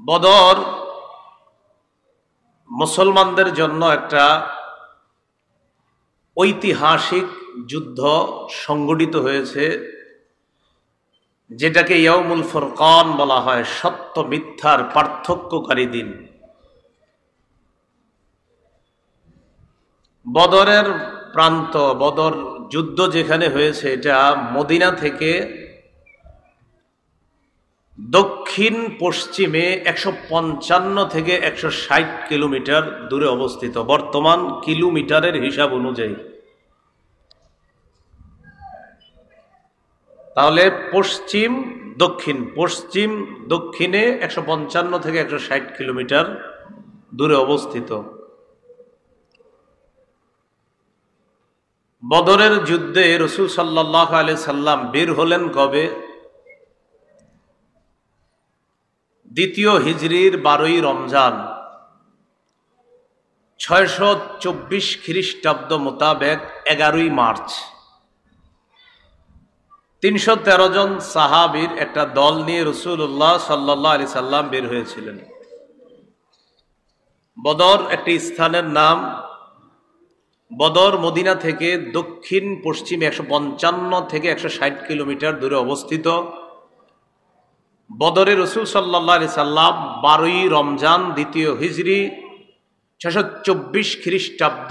বদর মুসলমানদের জন্য একটা ঐতিহাসিক যুদ্ধ সংগঠিত হয়েছে, যেটাকে ইয়াউমুল ফুরকান বলা হয়, সত্য মিথ্যার পার্থক্যকারী দিন। বদরের প্রান্ত, বদর যুদ্ধ যেখানে হয়েছে, এটা মদিনা থেকে দক্ষিণ পশ্চিমে 155 থেকে 160 কিলোমিটার দূরে অবস্থিত, বর্তমান কিলোমিটারের হিসাব অনুযায়ী। তাহলে পশ্চিম দক্ষিণে 155 থেকে 160 কিলোমিটার দূরে অবস্থিত। বদরের যুদ্ধে রাসূল সাল্লাল্লাহু আলাইহি সাল্লাম বের হলেন কবে? 2য় হিজরির 12ই রমজান 624 খ্রিস্টাব্দ মোতাবেক 11ই মার্চ 313 জন সাহাবীর একটা দল নিয়ে রাসূলুল্লাহ সাল্লাল্লাহু আলাইহি সাল্লাম বের হয়েছিলেন। বদর একটি স্থানের নাম। বদর মদিনা থেকে দক্ষিণ পশ্চিমে 155 থেকে 160 কিলোমিটার দূরে অবস্থিত। বদরে রাসূল সাল্লাল্লাহু আলাইহি সাল্লাম 12ই রমজান 2য় হিজরি 624 খ্রিস্টাব্দ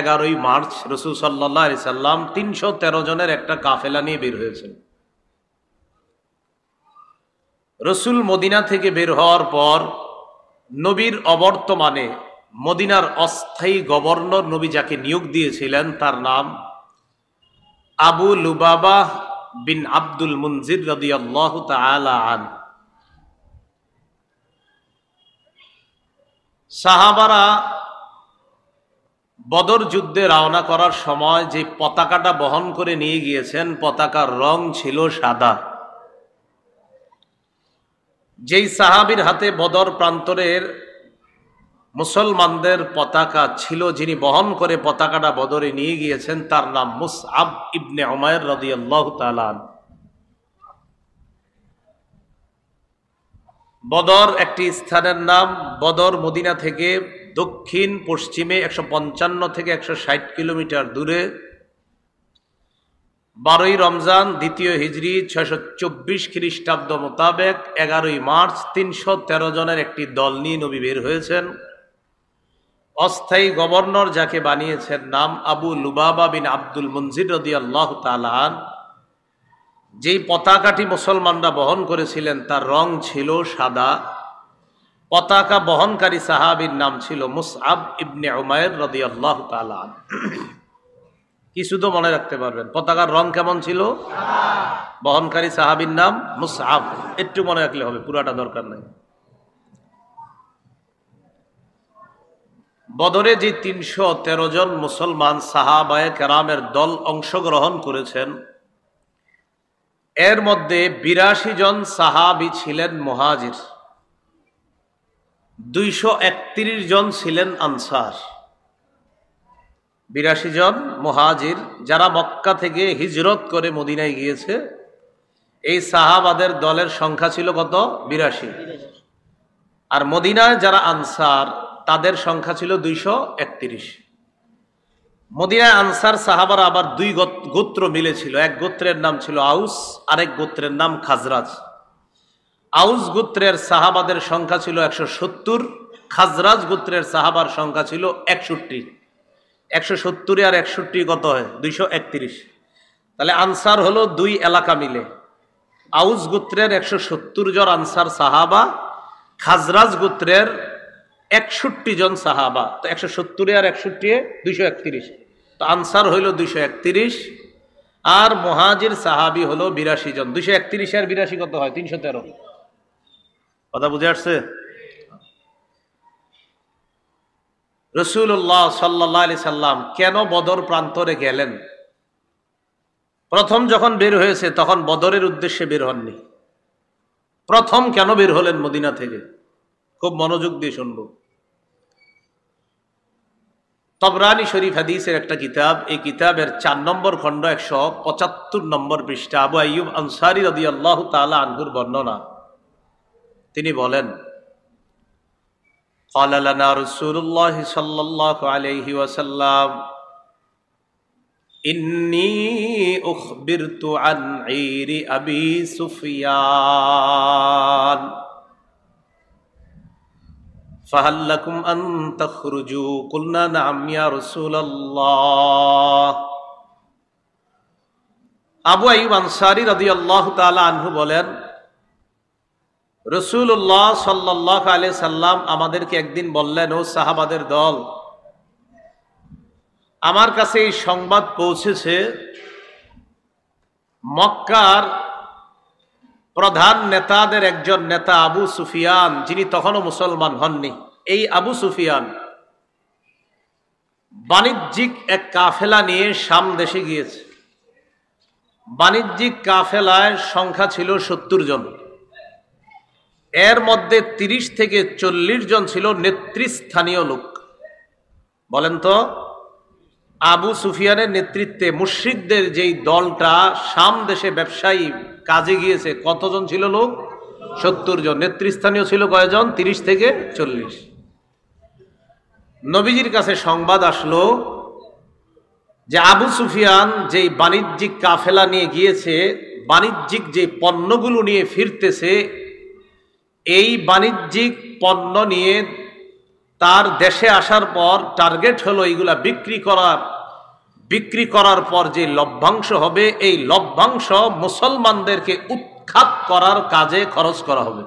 11ই মার্চ রাসূল সাল্লাল্লাহু আলাইহি সাল্লাম 313 জনের একটা কাফেলা নিয়ে বের হয়েছেন। রাসূল মদিনা থেকে বের হওয়ার পর নবীর অবর্তমানে মদিনার অস্থায়ী গভর্নর নবী যাকে নিয়োগ দিয়েছিলেন, তার নাম আবু লুবাবা বিন আব্দুল মুনজির রাদিয়াল্লাহু তাআলা আন। সাহাবারা বদর যুদ্ধে রওনা করার সময় যে পতাকাটা বহন করে নিয়ে গিয়েছেন, পতাকার রং ছিল সাদা। যেই সাহাবীর হাতে বদর প্রান্তরের মুসলমানদের পতাকা ছিল, যিনি বহন করে পতাকাটা বদরে নিয়ে গিয়েছেন, তার নাম মুসআব ইবনে উমাইর রাদিয়াল্লাহু তাআলা। বদর একটি স্থানের নাম। বদর মদিনা থেকে দক্ষিণ পশ্চিমে 155 থেকে 160 কিলোমিটার দূরে। 12ই রমজান 2য় হিজরি 624 খ্রিস্টাব্দ মোতাবেক 11ই মার্চ 313 জনের একটি দল নিয়ে নবী বের হয়েছেন। অস্থায়ী গভর্নর যাকে বানিয়েছেন, নাম আবু লুবাবা বিন আব্দুল মুনজির রাদিয়াল্লাহু তাআলা। যেই পতাকাটি মুসলমানরা বহন করেছিলেন তার রং ছিল সাদা। পতাকা বহনকারী সাহাবীর নাম ছিল মুসআব ইবনে উমাইর রাদিয়াল্লাহু তাআলা। কিছু তো মনে রাখতে পারবেন, পতাকার রং কেমন ছিল? বহনকারী সাহাবীর নাম মুসআব। একটু মনে রাখলে হবে, পুরাটা দরকার নাই। বদরে যে 313 জন মুসলমান সাহাবায়ে কেরামের দল অংশগ্রহণ করেছেন, এর মধ্যে 82 জন সাহাবী ছিলেন মুহাজির, 231 জন ছিলেন আনসার। 82 জন মুহাজির যারা মক্কা থেকে হিজরত করে মদিনায় গিয়েছে, এই সাহাবাদের দলের সংখ্যা ছিল কত? 82। আর মদিনায় যারা আনসার, তাদের সংখ্যা ছিল 231। মদিনায় আনসার সাহাবারা আবার 2 গোত্র মিলেছিল। এক গোত্রের নাম ছিল আউস, আরেক গোত্রের নাম খাজরাজ। আউস গোত্রের সাহাবাদের সংখ্যা ছিল 170, খাজরাজ গোত্রের সাহাবার সংখ্যা ছিল 61। 170 আর 61 কত হয়? 231। তাহলে আনসার হলো 2 এলাকা মিলে। আউস গোত্রের 170 জন আনসার সাহাবা, খাজরাজ গোত্রের 61 জন সাহাবা। তো 170 আর 61 231। তো আনসার হইল 231, আর মুহাজির সাহাবী হলো 82 জন। 231 আর 82 কত হয়? 313। কথা বুঝে আসছে? রাসূলুল্লাহ সাল্লাল্লাহু আলাইহি সাল্লাম কেন বদর প্রান্তরে গেলেন? প্রথম যখন বের হয়েছে তখন বদরের উদ্দেশ্যে বের হননি। প্রথম কেন বের হলেন মদিনা থেকে? খুব মনোযোগ দিয়ে শুনবো। তবরানী শরীফ হাদিসের একটা কিতাব, এই কিতাবের 4 নম্বর খণ্ড 175 নম্বর পৃষ্ঠা, আবু আইয়ুব আনসারী রাদিয়াল্লাহু তাআলা আনহুর বর্ণনা। তিনি বলেন, قال لنا رسول الله صلى الله عليه وسلم إني أخبرت عن عير أبي سفيان فهل لكم أن تخرجوا قلنا نعم يا رسول الله আবু আইয়ুব আনসারী রাদিয়াল্লাহু তাআলা আনহু বলেন, রাসূলুল্লাহ সাল্লাল্লাহু আলাইহি সাল্লাম আমাদেরকে একদিন বললেন, ও সাহাবাদের দল, আমার কাছে এই সংবাদ পৌঁছেছে মক্কার প্রধান নেতাদের একজন নেতা আবু সুফিয়ান, যিনি তখনও মুসলমান হননি, এই আবু সুফিয়ান বাণিজ্যিক এক কাফেলা নিয়ে শাম দেশে গিয়েছে। বাণিজ্যিক কাফেলায় সংখ্যা ছিল 70 জন। এর মধ্যে 30 থেকে 40 জন ছিল নেতৃস্থানীয় লোক। বলেন তো, আবু সুফিয়ানের নেতৃত্বে মুশরিকদের যেই দলটা শাম দেশে ব্যবসায়ী কাজে গিয়েছে, কতজন ছিল লোক? 70 জন। নেতৃস্থানীয় ছিল কয়জন? 30 থেকে 40। নবীজির কাছে সংবাদ আসলো যে আবু সুফিয়ান যেই বাণিজ্যিক কাফেলা নিয়ে গিয়েছে, বাণিজ্যিক যে পণ্যগুলো নিয়ে ফিরতেছে, এই বাণিজ্যিক পণ্য নিয়ে তার দেশে আসার পর টার্গেট হলো এইগুলা বিক্রি করার পর যে লভ্যাংশ হবে, এই লভ্যাংশ মুসলমানদেরকে উৎখাত করার কাজে খরচ করা হবে।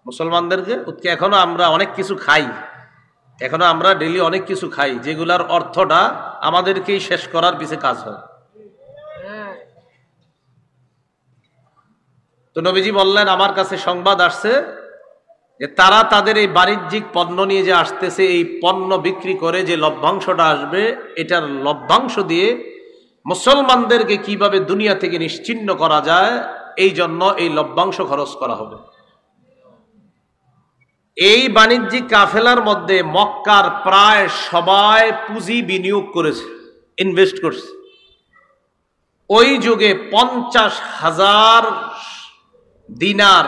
মুসলমানদেরকে এখনো আমরা অনেক কিছু খাই, এখনো আমরা ডেইলি অনেক কিছু খাই, যেগুলার অর্থটা আমাদেরকেই শেষ করার পিছে কাজ হয়। তো নবীজি বললেন, আমার কাছে সংবাদ আসছে যে তারা তাদের এই বাণিজ্যিক পণ্য নিয়ে যে আসতেছে, এই পণ্য বিক্রি করে যে লভ্যাংশটা আসবে, এটার লভ্যাংশ দিয়ে মুসলমানদেরকে কিভাবে দুনিয়া থেকে নিশ্চিহ্ন করা যায়, এই জন্য এই লভ্যাংশ খরচ করা হবে। এই বাণিজ্যিক কাফেলার মধ্যে মক্কার প্রায় সবাই পুঁজি বিনিয়োগ করেছে, ইনভেস্ট করছে। ওই যুগে 50,000 দিনার,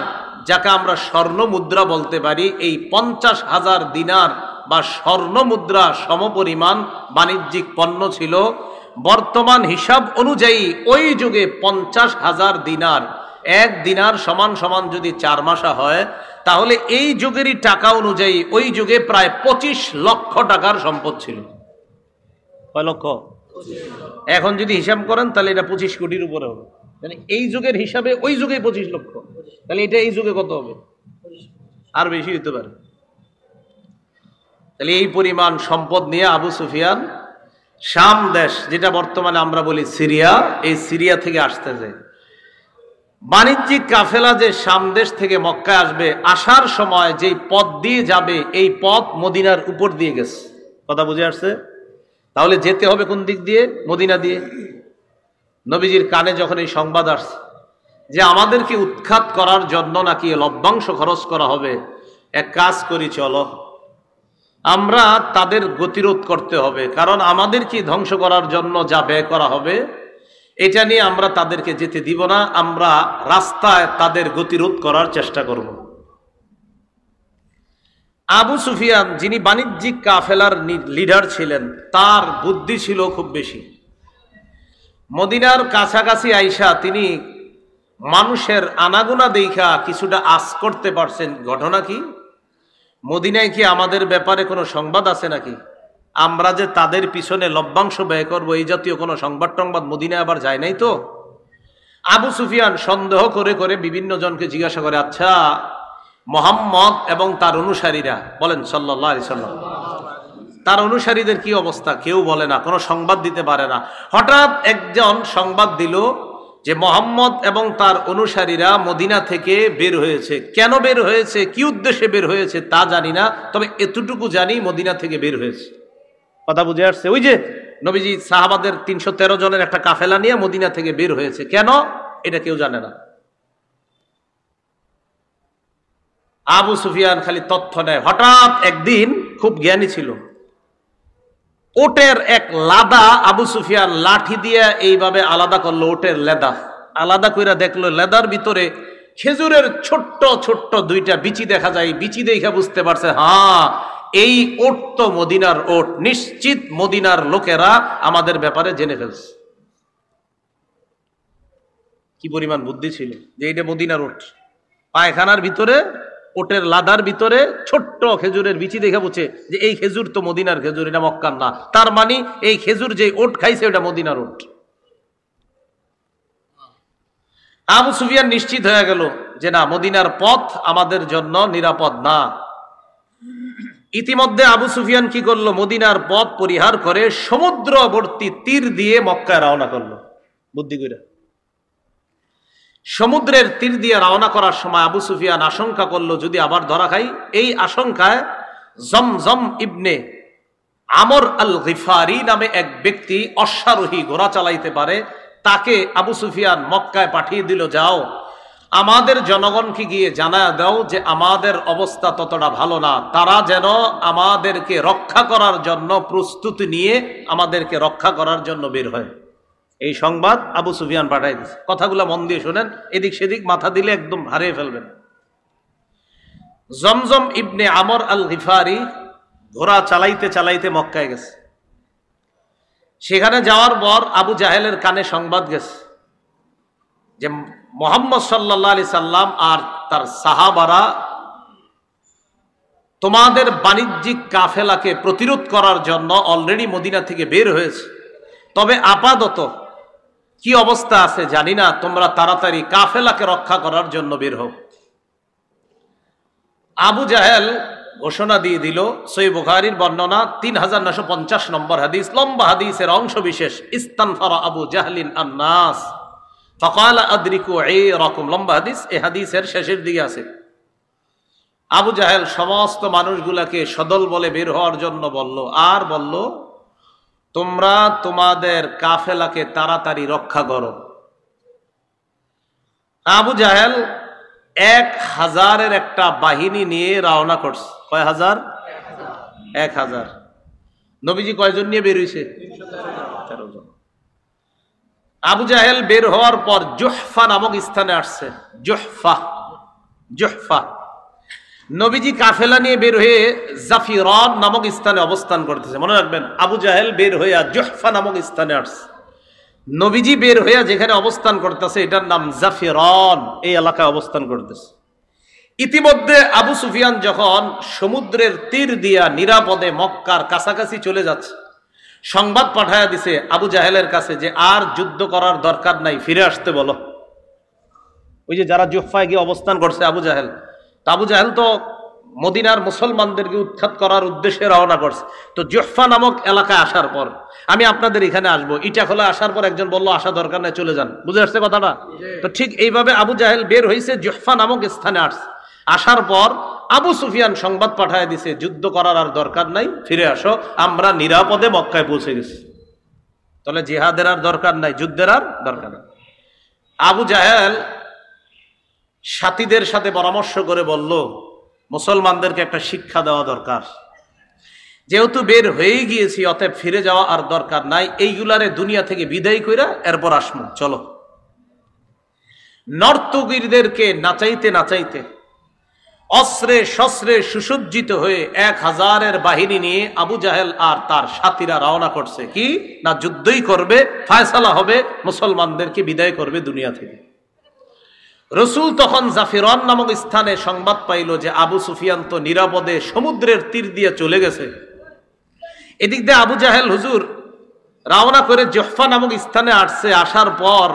যাকে আমরা স্বর্ণ মুদ্রা বলতে পারি, এই 50,000 দিনার বা স্বর্ণ মুদ্রা সমপরিমাণ বাণিজ্যিক পণ্য ছিল। বর্তমান হিসাব অনুযায়ী ওই যুগে 50,000 দিনার, এক দিনার সমান সমান যদি 4 মাসা হয়, তাহলে এই যুগেরই টাকা অনুযায়ী ওই যুগে প্রায় 25 লক্ষ টাকার সম্পদ ছিল। কয় লক্ষ? এখন যদি হিসাব করেন তাহলে এটা 25 কোটির উপরে হবে। মানে এই যুগের হিসাবে ওই যুগে 25 লক্ষ, তাহলে এটা এই যুগে কত হবে? আর বেশি হতে পারে। তাহলে এই পরিমাণ সম্পদ নিয়ে আবু সুফিয়ান শাম দেশ, যেটা বর্তমানে আমরা বলি সিরিয়া, এই সিরিয়া থেকে আসতেছে। বাণিজ্যিক কাফেলা যে শাম দেশ থেকে মক্কায় আসবে, আসার সময় যেই পথ দিয়ে যাবে, এই পথ মদিনার উপর দিয়ে গেছে। কথা বুঝে আসছে? তাহলে যেতে হবে কোন দিক দিয়ে? মদিনা দিয়ে। নবীজির কানে যখন এই সংবাদ আসছে যে আমাদেরকে উৎখাত করার জন্য নাকি লভ্যাংশ খরচ করা হবে, এক কাজ করি, চলো আমরা তাদের গতিরোধ করতে হবে, কারণ আমাদেরকে ধ্বংস করার জন্য যা ব্যয় করা হবে, এটা নিয়ে আমরা তাদেরকে যেতে দিব না, আমরা রাস্তায় তাদের গতিরোধ করার চেষ্টা করব। আবু সুফিয়ান, যিনি বাণিজ্যিক কাফেলার লিডার ছিলেন, তার বুদ্ধি ছিল খুব বেশি। মদিনার কাছাকাছি আইসা তিনি মানুষের আনাগোনা দেখা কিছুটা আঁচ করতে পারছেন। ঘটনা কি? মদিনায় কি আমাদের ব্যাপারে কোনো সংবাদ আছে নাকি? আমরা যে তাদের পিছনে লভ্যাংশ ব্যয় করবো, এই জাতীয় কোনো সংবাদ টংবাদ মদিনায় আবার যায় নাই তো? আবু সুফিয়ান সন্দেহ করে করে বিভিন্ন জনকে জিজ্ঞাসা করে, আচ্ছা মুহাম্মদ এবং তার অনুসারীরা, বলেন সাল্লাল্লাহু আলাইহি সাল্লাম, তার অনুসারীদের কি অবস্থা? কেউ বলে না, কোনো সংবাদ দিতে পারে না। হঠাৎ একজন সংবাদ দিল যে মুহাম্মদ এবং তার অনুসারীরা মদিনা থেকে বের হয়েছে। কেন বের হয়েছে, কি উদ্দেশ্যে বের হয়েছে তা জানি না, তবে এতটুকু জানি মদিনা থেকে বের হয়েছে। কথা বুঝে আসছে? ওই যে নবীজি সাহাবাদের 313 জনের একটা কাফেলা নিয়ে মদিনা থেকে বের হয়েছে, কেন এটা কেউ জানে না। আবু সুফিয়ান খালি তথ্য নেয়। হঠাৎ একদিন, খুব জ্ঞানী ছিল, ওটের এক লাদা আবু সুফিয়ান লাঠি দিয়ে এইভাবে আলাদা করলো। ওটের লেদা আলাদা কইরা দেখলো লেদার ভিতরে খেজুরের ছোট্ট ছোট্ট দুইটা বিচি দেখা যায়, বিচি দেখে বুঝতে পারছে হ্যাঁ এই ওট তো মদিনার ওট, নিশ্চিত মদিনার লোকেরা আমাদের ব্যাপারে জেনে ফেলছে। কি পরিমাণ বুদ্ধি ছিল যে এইটা মদিনার ওট। পায়খানার ভিতরে ওটের লাদার ভিতরে ছোট্ট খেজুরের বিচি দেখে বুঝছে যে এই খেজুর তো মদিনার খেজুর, এটা মক্কার না। তার মানে এই খেজুর যে ওট খাইছে ওটা মদিনার ওট। আবু সুফিয়ান নিশ্চিত হয়ে গেল যে না, মদিনার পথ আমাদের জন্য নিরাপদ না। ইতিমধ্যে আবু সুফিয়ান কি করলো, মদিনার পথ পরিহার করে সমুদ্রবর্তী তীর দিয়ে মক্কায় রওনা করলো। বুদ্ধি কইরা সমুদ্রের তীর দিয়ে রওনা করার সময় আবু সুফিয়ান আশঙ্কা করলো যদি আবার ধরা খাই। এই আশঙ্কায় জমজম ইবনে আমর আল গিফারি নামে এক ব্যক্তি অশ্বারোহী ঘোড়া চালাইতে পারে, তাকে আবু সুফিয়ান মক্কায় পাঠিয়ে দিল, যাও আমাদের জনগণকে গিয়ে জানায় দাও যে আমাদের অবস্থা ততটা ভালো না, তারা যেন আমাদেরকে রক্ষা করার জন্য প্রস্তুতি নিয়ে আমাদেরকে রক্ষা করার জন্য বের হয়। এই সংবাদ আবু সুফিয়ান পাঠাই দিয়েছে। কথাগুলো মন দিয়ে শোনেন, এদিক সেদিক মাথা দিলে একদম হারিয়ে ফেলবেন। জমজম ইবনে আমর আল গিফারি ঘোড়া চালাইতে চালাইতে মক্কায় গেছে। সেখানে যাওয়ার পর আবু জাহেলের কানে সংবাদ গেছে যে মুহাম্মদ সাল্লাল্লাহু আলাইহি সাল্লাম আর তার সাহাবারা তোমাদের বাণিজ্যিক কাফেলাকে প্রতিরোধ করার জন্য অলরেডি মদিনা থেকে বের হয়েছে, তবে আপাতত কি অবস্থা আছে জানি না, তোমরা তাড়াতাড়ি কাফেলাকে রক্ষা করার জন্য বের হও। আবু জাহেল ঘোষণা দিয়ে দিল, সহিহ বুখারীর বর্ণনা 3950 নম্বর হাদিস, লম্বা হাদিসের অংশ বিশেষ। ইস্তানফারা আবু জাহলিন আন-নাস ফাকালা আদরিকু আইরাকুম, লম্বা হাদিস, এই হাদিসের শেষের দিকে আছে। আবু জাহেল সমস্ত মানুষগুলাকে সদল বলে বের হওয়ার জন্য বলল, আর বলল তোমরা তোমাদের কাফেলাকে তাড়াতাড়ি রক্ষা করো। আবু জাহেল 1000-এর একটা বাহিনী নিয়ে রওনা করছে। কয় হাজার? 1000। নবীজি কয়জন নিয়ে বের হইছে? 13 জন। আবু জাহেল বের হওয়ার পর জুহফা নামক স্থানে আসছে। জুহফা নবীজি কাফেলা নিয়ে বের হয়ে জাফিরান নামক স্থানে অবস্থান করতেছে। মনে রাখবেন, আবু জাহেল বের হইয়া জুহফা নামক স্থানে আসছে। নবীজি বের হইয়া যেখানে অবস্থান করতেছে এটার নাম জাফিরান, এই এলাকায় অবস্থান করতেছে। ইতিমধ্যে আবু সুফিয়ান যখন সমুদ্রের তীর দিয়া নিরাপদে মক্কার কাছাকাছি চলে যাচ্ছে, সংবাদ পাঠায়া দিছে আবু জাহেলের কাছে যে আর যুদ্ধ করার দরকার নাই, ফিরে আসতে বলো। ওই যে যারা জুহফায় গিয়ে অবস্থান করছে আবু জাহেল, আবু জাহেল তো মদিনার মুসলমানদেরকে উৎখাত করার উদ্দেশ্যে রওনা করছে। তো জুহফা নামক এলাকায় আসার পর আমি আপনাদের এখানে আসবো, ইটাখোলা আসার পর একজন বললো আসা দরকার নাই, চলে যান। বুঝে আসছে কথাটা? তো ঠিক এইভাবে আবু জাহেল বের হয়েছে, জুহফা নামক স্থানে আসছে। আসার পর আবু সুফিয়ান সংবাদ পাঠায় দিছে যুদ্ধ করার আর দরকার নাই, ফিরে আসো, আমরা নিরাপদে মক্কায় পৌঁছে গেছি। তাহলে জিহাদের আর দরকার নাই, যুদ্ধের আর দরকার নাই। আবু জাহেল সাথীদের সাথে পরামর্শ করে বলল মুসলমানদেরকে একটা শিক্ষা দেওয়া দরকার, যেহেতু বের হয়ে গিয়েছি অতএব ফিরে যাওয়া আর দরকার নাই, এইগুলারে দুনিয়া থেকে বিদায় কইরা এরপর আসমু, চলো। নর্তকীদেরকে নাচাইতে নাচাইতে অস্ত্রে শস্ত্রে সুসজ্জিত হয়ে 1000-এর বাহিনী নিয়ে আবু জাহেল আর তার সাথীরা রওনা করছে। কি না, যুদ্ধই করবে, ফায়সালা হবে, মুসলমানদেরকে বিদায় করবে দুনিয়া থেকে। রসুল তখন জাফিরান নামক স্থানে সংবাদ পাইল যে আবু সুফিয়ান তো নিরাপদে সমুদ্রের তীর দিয়ে চলে গেছে। এদিক দিয়ে আবু জাহেল হুজুর রওনা করে জুহফা নামক স্থানে আসছে। আসার পর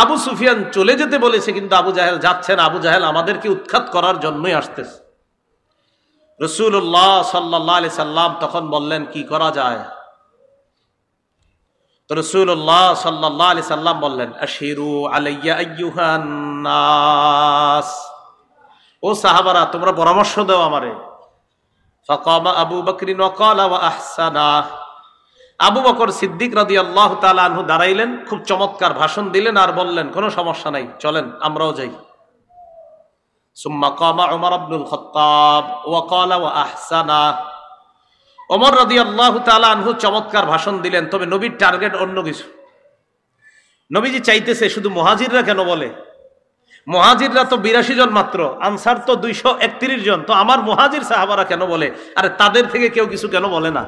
আবু সুফিয়ান চলে যেতে বলেছে, কিন্তু আবু জাহেল যাচ্ছে না, আবু জাহেল আমাদেরকে উৎখাত করার জন্যই আসতেছে। রাসূলুল্লাহ সাল্লাল্লাহু আলাইহি সাল্লাম তখন বললেন কি করা যায়? তো রাসূলুল্লাহ সাল্লাল্লাহু আলাইহি সাল্লাম বললেন আশিরু আলাইয়া আইয়ুহান নাস, ও সাহাবারা তোমরা পরামর্শ দাও আমারে। ফাকামা আবু বকর ওয়া ক্বালা ওয়া আহসানা, আবু বকর সিদ্দিক রাদিয়াল্লাহু তাআলা আনহু দাঁড়াইলেন, খুব চমৎকার ভাষণ দিলেন আর বললেন কোনো সমস্যা নাই, চলেন আমরাও যাই। সুম্মা কামা উমর ইবনুল খাত্তাব ওয়া ক্বালা ওয়া আহসানা, ওমর রাদিয়াল্লাহু তাআলা আনহু চমৎকার ভাষণ দিলেন, তবে নবীর টার্গেট অন্য কিছু। নবীজি চাইতেছে শুধু মুহাজিররা কেন বলে, মুহাজিররা তো 82 জন মাত্র, আনসার তো 231 জন, তো আমার মুহাজির সাহাবারা কেন বলে? আরে তাদের থেকে কেউ কিছু কেন বলে না?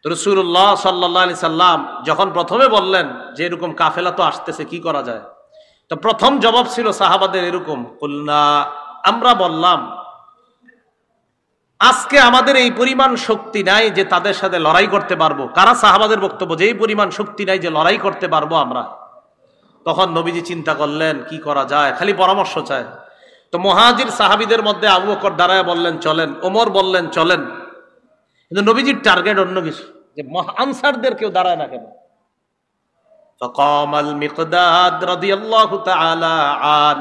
রাসূলুল্লাহ সাল্লাল্লাহু আলাইহি সাল্লাম যখন প্রথমে বললেন যে এরকম কাফেলা তো আসতেছে, কি করা যায়, তো প্রথম জবাব ছিল সাহাবাদের এরকম, কুলনা, আমরা বললাম আজকে আমাদের এই পরিমাণ শক্তি নাই যে তাদের সাথে লড়াই করতে পারবো। কারা? সাহাবাদের বক্তব্য যে এই পরিমাণ শক্তি নাই যে লড়াই করতে পারবো আমরা। তখন নবীজি চিন্তা করলেন কি করা যায়, খালি পরামর্শ চায়। তো মুহাজির সাহাবীদের মধ্যে আবু বকর দাঁড়ায় বললেন চলেন, ওমর বললেন চলেন, কিন্তু নবীজির টার্গেট অন্য কিছু, যে আনসারদের কেউ দাঁড়ায় না কেন। ফাকামাল মিকদাদ রাদিয়াল্লাহু তাআলা আন,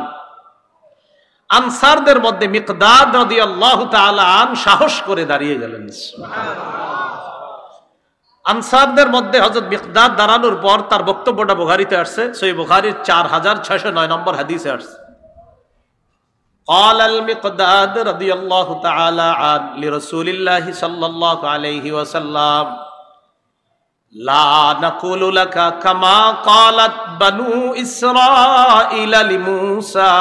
আনসারদের মধ্যে মিকদাদ রাদিয়াল্লাহু তাআলা আন সাহস করে দাঁড়িয়ে গেলেন। আনসারদের মধ্যে হযরত মিকদাদ দাঁড়ানোর পর তার বক্তব্যটা বুখারীতে আসছে, সহিহ বুখারীর 4609 নম্বর হাদিসে আসছে। قال المقداد رضي الله تعالى عنه لرسول الله صلى الله عليه وسلم لا نقول لك كما قالت بنو إسرائيل لموسى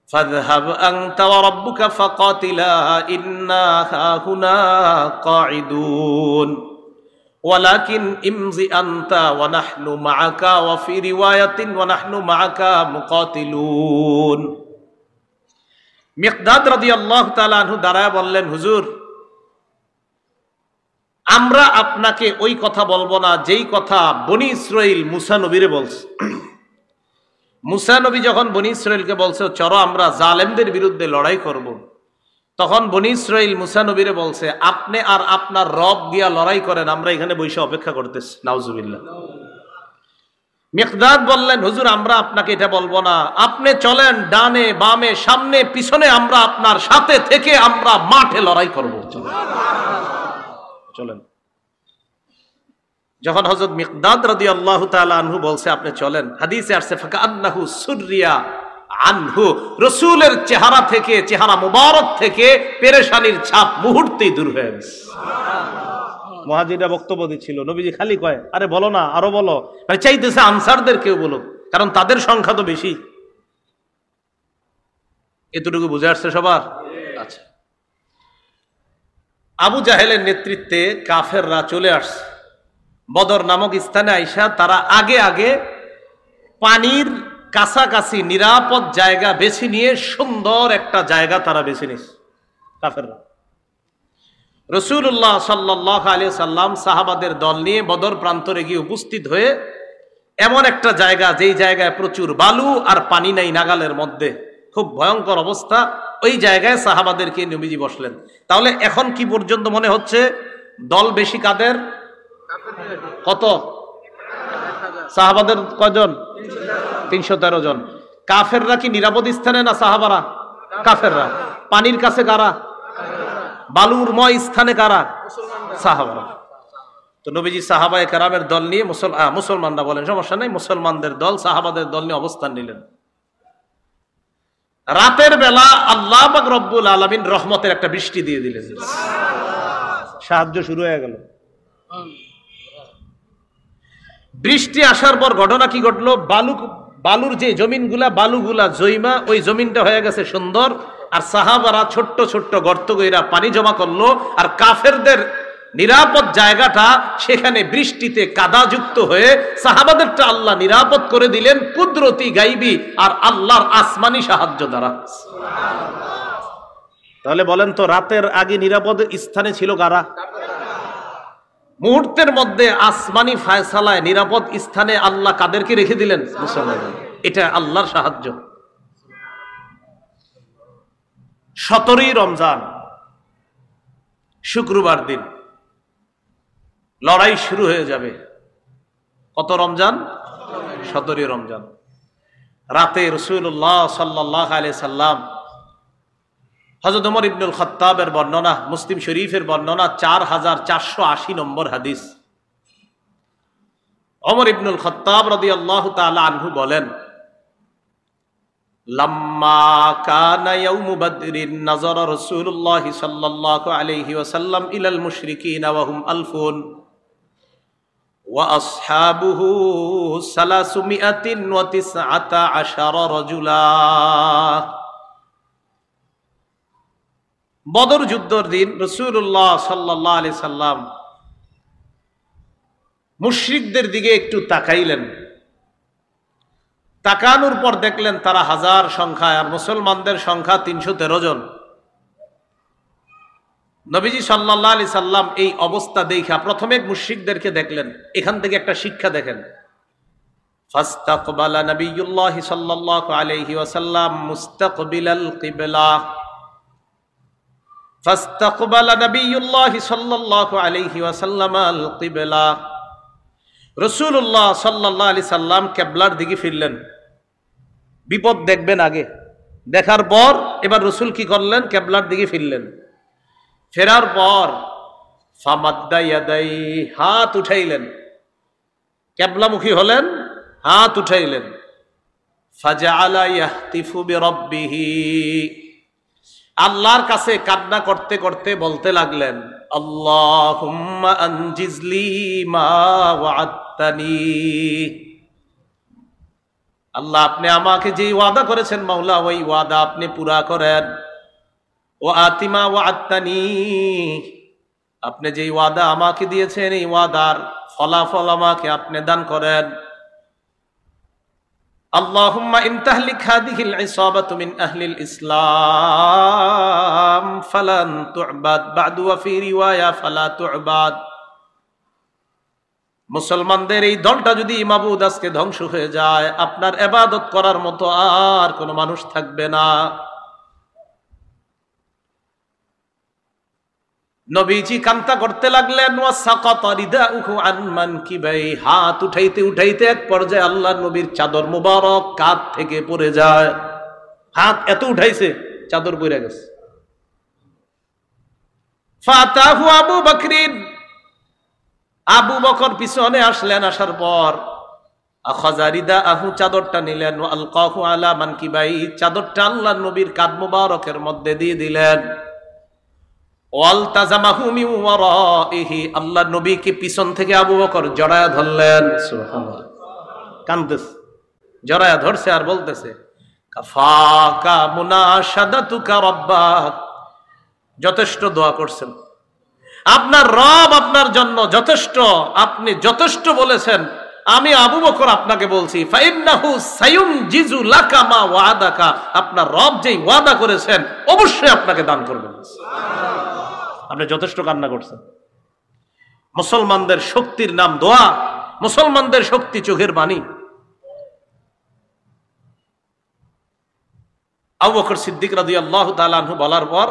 فاذهب أنت وربك فقاتلا إنا هاهنا قاعدون ولكن امضي أنت ونحن معك وفي رواية ونحن معك مقاتلون। মিকদাদ রাদিয়াল্লাহু তাআলা আনহু দাঁড়ায় বললেন, হুজুর আমরা আপনাকে ওই কথা বলবো না যেই কথা বনি ইসরাইল মুসা নবীরে বলছে। মুসা নবী যখন বনি ইসরাইলকে বলছে চলো আমরা জালেমদের বিরুদ্ধে লড়াই করব, তখন বনি ইসরাইল মুসা নবীরে বলছে আপনি আর আপনার রব দিয়া লড়াই করেন, আমরা এখানে বসে অপেক্ষা করতেছি। নাউজুবিল্লাহ। মিকদাদ বললেন, হুজুর আমরা আপনাকে এটা বলবো না, আপনি চলেন ডানে বামে সামনে পিছনে, আমরা আপনার সাথে থেকে আমরা মাঠে লড়াই করব, চলেন। যখন হযরত মিকদাদ রাদিয়াল্লাহু তাআলা আনহু বলছে আপনি চলেন, হাদিসে আসছে ফাকান্নাহু সুররিয়া আনহু, রাসূলের চেহারা থেকে, চেহারা মুবারক থেকে পেরেশানির ছাপ মুহূর্তেই দূর হয়ে গেছে। মুহাজিররা বক্তব্য দিচ্ছিল, নবীজি খালি কয় আরে বলো না, আরো বলো, মানে চাইতেছে আনসারদের কেউ বলো, কারণ তাদের সংখ্যা তো বেশি। এতটুকু বুঝে আসছে সবার? আচ্ছা, আবু জাহেলের নেতৃত্বে কাফেররা চলে আসছে বদর নামক স্থানে। আইসা তারা আগে আগে পানির কাছাকাছি নিরাপদ জায়গা বেছে নিয়ে সুন্দর একটা জায়গা তারা বেছে নিয়েছে কাফেররা। রাসূলুল্লাহ সাল্লাল্লাহু আলাইহি সাল্লাম সাহাবাদের দল নিয়ে বদর প্রান্তরে গিয়ে উপস্থিত হয়ে এমন একটা জায়গা, যেই জায়গায় প্রচুর বালু আর পানি নাই নাগালের মধ্যে, খুব ভয়ঙ্কর অবস্থা, ওই জায়গায় সাহাবাদেরকে নবীজি বসলেন। তাহলে এখন কি পর্যন্ত মনে হচ্ছে দল বেশি কাদের? কত? সাহাবাদের কয়জন? 313 জন। কাফেররা কি নিরাপদ স্থানে না সাহাবারা? কাফেররা। পানির কাছে কারা? বালুরময় স্থানে কারা? সাহাবারা। তো নবীজি সাহাবায়ে কেরামের দল নিয়ে, মুসলমানরা বলেন সমস্যা নাই, মুসলমানদের দল সাহাবাদের দল নিয়ে অবস্থান নিলেন। রাতের বেলা আল্লাহ পাক রব্বুল আলামিন রহমতের একটা বৃষ্টি দিয়ে দিলেন, সাহায্য শুরু হয়ে গেল। বৃষ্টি আসার পর ঘটনা কি ঘটলো? বালুর যে জমিনগুলা, বালুগুলা জৈমা, ওই জমিনটা হয়ে গেছে সুন্দর, আর সাহাবারা ছোট্ট ছোট্ট গর্ত কইরা পানি জমা করলো, আর কাফেরদের নিরাপদ জায়গাটা সেখানে বৃষ্টিতে কাদাযুক্ত হয়ে সাহাবাদেরটা আল্লাহ নিরাপদ করে দিলেন কুদরতি গাইবি আর আল্লাহর আসমানি সাহায্য দ্বারা। তাহলে বলেন তো রাতের আগে নিরাপদ স্থানে ছিল কারা? মুহূর্তের মধ্যে আসমানি ফায়সালায় নিরাপদ স্থানে আল্লাহ কাদেরকে রেখে দিলেন? মুসলমান। এটা আল্লাহর সাহায্য। 17ই রমজান শুক্রবার দিন লড়াই শুরু হয়ে যাবে। কত রমজান? 17ই রমজান। রাতে রাসূলুল্লাহ সাল্লাল্লাহু আলাইহি সাল্লাম, হযরত ওমর ইবনুল খাত্তাবের বর্ণনা, মুসলিম শরীফের বর্ণনা, 4480 নম্বর হাদিস। ওমর ইবনুল খাত্তাব রাদিয়াল্লাহু তাআলা আনহু বলেন, লাম্মা কানা ইয়াউমু বদরিন নাযারা রাসূলুল্লাহ সাল্লাল্লাহু আলাইহি ওয়াসাল্লাম ইলাল মুশরিকিনা ওয়া হুম আলফুন ওয়া আসহাবুহু 319 রাজুলা। বদর যুদ্ধের দিন রাসূলুল্লাহ সাল্লাল্লাহু আলাইহি সাল্লাম মুশরিকদের দিকে একটু তাকাইলেন। তাকানোর পর দেখলেন তারা হাজার সংখ্যায়, আর মুসলমানদের সংখ্যা 313 জন। নবীজি সাল্লাল্লাহু আলাইহি সাল্লাম এই অবস্থা দেখা প্রথমে মুশরিকদেরকে দেখলেন। এখান থেকে একটা শিক্ষা দেখেন। ফাস্তাকবালা নবিয়ুল্লাহ সাল্লাল্লাহু আলাইহি ওয়াসাল্লাম মুস্তাকবিলাল কিবলা। ফাস্তাকবালা নবিয়ুল্লাহ সাল্লাল্লাহু আলাইহি ওয়াসাল্লাম আল কিবলা। রাসূলুল্লাহ সাল্লাল্লাহু আলাইহি সাল্লাম কিবলার দিকে ফিরলেন। বিপদ দেখবেন আগে, দেখার পর এবার রাসূল কি করলেন? কিবলার দিকে ফিরলেন। ফেরার পর ফামাদ্দা ইয়াদাই, হাত উঠাইলেন। কিবলামুখী হলেন, হাত উঠাইলেন। ফাজআলা ইয়াহতিফু বিরাব্বিহি, আল্লাহর কাছে কান্না করতে করতে বলতে লাগলেন, আল্লাহুম্মা আনজিজলি মা ওয়া'আদতানি। আল্লাহ, আপনি আমাকে যে ওয়াদা করেছেন মাওলা, ওই ওয়াদা আপনি পুরা করেন। ওয়া আতিমা ওয়া'আদতানি, আপনি যে ওয়াদা আমাকে দিয়েছেন এই ওয়াদার ফলাফল আমাকে আপনি দান করেন। আল্লাহুম্মা ইন তাহলিক হাদিহিল ইসাবাতু মিন আহলিল ইসলাম ফালান তু'বাদ বা'দু ওয়া ফি রিওয়ায়া ফালা তু'বাদ। মুসলমানদের এই দলটা যদি মাবুদ আজকে ধ্বংস হয়ে যায়, আপনার ইবাদত করার মতো আর কোনো মানুষ থাকবে না। নবীজি কান্তা করতে লাগলেন। ওয়া সাকাতা রিদাউহু আন মানকিবাই, হাত উঠাইতে উঠাইতে এক পর্যায়ে আল্লাহর নবীর চাদর মুবারক কাঁধ থেকে পড়ে যায়। হাত এত উঠাইছে, চাদর পড়ে গেছে। ফাতাহু আবু বকরিন, আবু বকর পিছনে আসলেন। আসার পর আখাযা রিদাহু, চাদরটা নিলেন। ওয়া আলকাহু আলা মানকিবাই, চাদরটা আল্লাহর নবীর কাঁধ মুবারকের মধ্যে দিয়ে দিলেন। ওয়ালতাজামাহু মিন ওয়ারাইহি, আল্লাহর নবীকে পিছন থেকে আবু বকর জড়ায়া ধরলেন। সুবহানাল্লাহ, কাঁদতেছে, জড়ায়া ধরছে আর বলতেছে, কাফাকা মুনাশাদাতুকা রাব্বাক, যথেষ্ট দোয়া করছেন, আপনার রব আপনার জন্য যথেষ্ট, আপনি যথেষ্ট বলেছেন। আমি আবু বকর আপনাকে বলছি, ফাইন্নাহু সায়ুনজিজু লাকা মা ওয়াদাকা, আপনার রব যেই ওয়াদা করেছেন অবশ্যই আপনাকে দান করবেন। আপনি যথেষ্ট কান্না করছেন। মুসলমানদের শক্তির নাম দোয়া, মুসলমানদের শক্তি চোখের পানি। আবু বকর সিদ্দিক রাদিয়াল্লাহু তাআলা আনহু বলার পর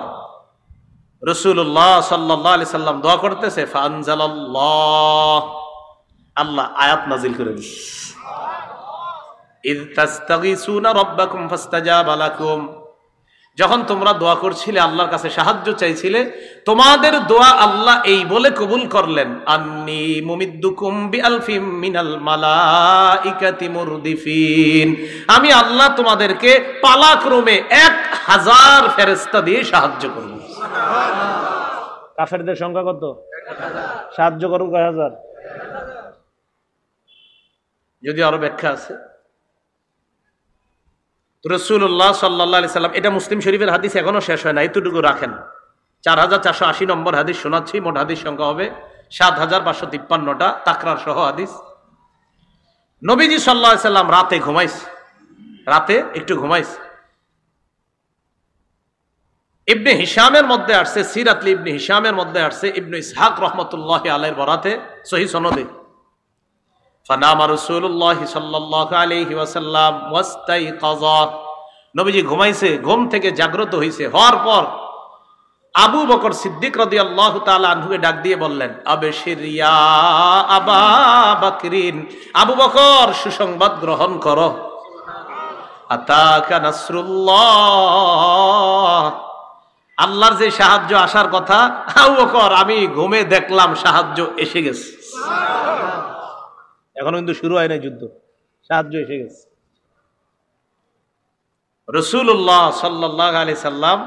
রাসূলুল্লাহ সাল্লাল্লাহু আলাইহি সাল্লাম দোয়া করতেছে। ফাআনজালাল্লাহ, আল্লাহ আয়াত নাযিল করে দিল, ইয তাস্তাগীসুনা রাব্বাকুম ফাস্তাজাবা লাকুম, যখন তোমরা দোয়া করছিলে আল্লাহর কাছে সাহায্য চাইছিলে, তোমাদের দোয়া আল্লাহ এই বলে কবুল করলেন, আন্নী মুমিদ্দুকুম বিআলফিম মিনাল মালাইকাতি মুরদিফিন, আমি আল্লাহ তোমাদেরকে পালাক্রমে 1000 ফেরেশতা দিয়ে সাহায্য করব। কাফেরদের সংখ্যা কত? সাহায্য করব কয় হাজার? যদি আরো ব্যাখ্যা আছে। রাসূলুল্লাহ সাল্লাল্লাহু আলাইহি সাল্লাম, এটা মুসলিম শরীফের হাদিস, এখনো শেষ হয় না, এতটুকু রাখেন। 4480 নম্বর হাদিস শোনাচ্ছি। মোট হাদিস সংখ্যা হবে 7553টা, তাকরার সহ হাদিস। নবীজি সাল্লাল্লাহু আলাইহি সাল্লাম রাতে ঘুমাইছে, রাতে একটু ঘুমাইছে। ইবনে হিশামের মধ্যে আসছে, সিরাত ইবনে হিশামের মধ্যে আসছে, ইবনে ইসহাক রাহমাতুল্লাহি আলাইহির বরাতে সহিহ সনদে, ফানামা রাসূলুল্লাহ সাল্লাল্লাহু আলাইহি ওয়াসাল্লাম ওয়াস্তাইকাযা, নবীজি ঘুমাইছে, ঘুম থেকে জাগ্রত হইছে। হওয়ার পর আবু বকর সিদ্দিক রাদিয়াল্লাহু তাআলা আনহুকে ডাক দিয়ে বললেন, আবশির ইয়া আবা বকরিন, আবু বকর সুসংবাদ গ্রহণ করো, আতাকা নাসরুল্লাহ, আল্লাহর যে সাহায্য আসার কথা, আবু বকর আমি ঘুমে দেখলাম সাহায্য এসে গেছে। এখনো কিন্তু শুরু হয় নাই যুদ্ধ, সাহায্য এসে গেছে। রাসূলুল্লাহ সাল্লাল্লাহু আলাইহি সাল্লাম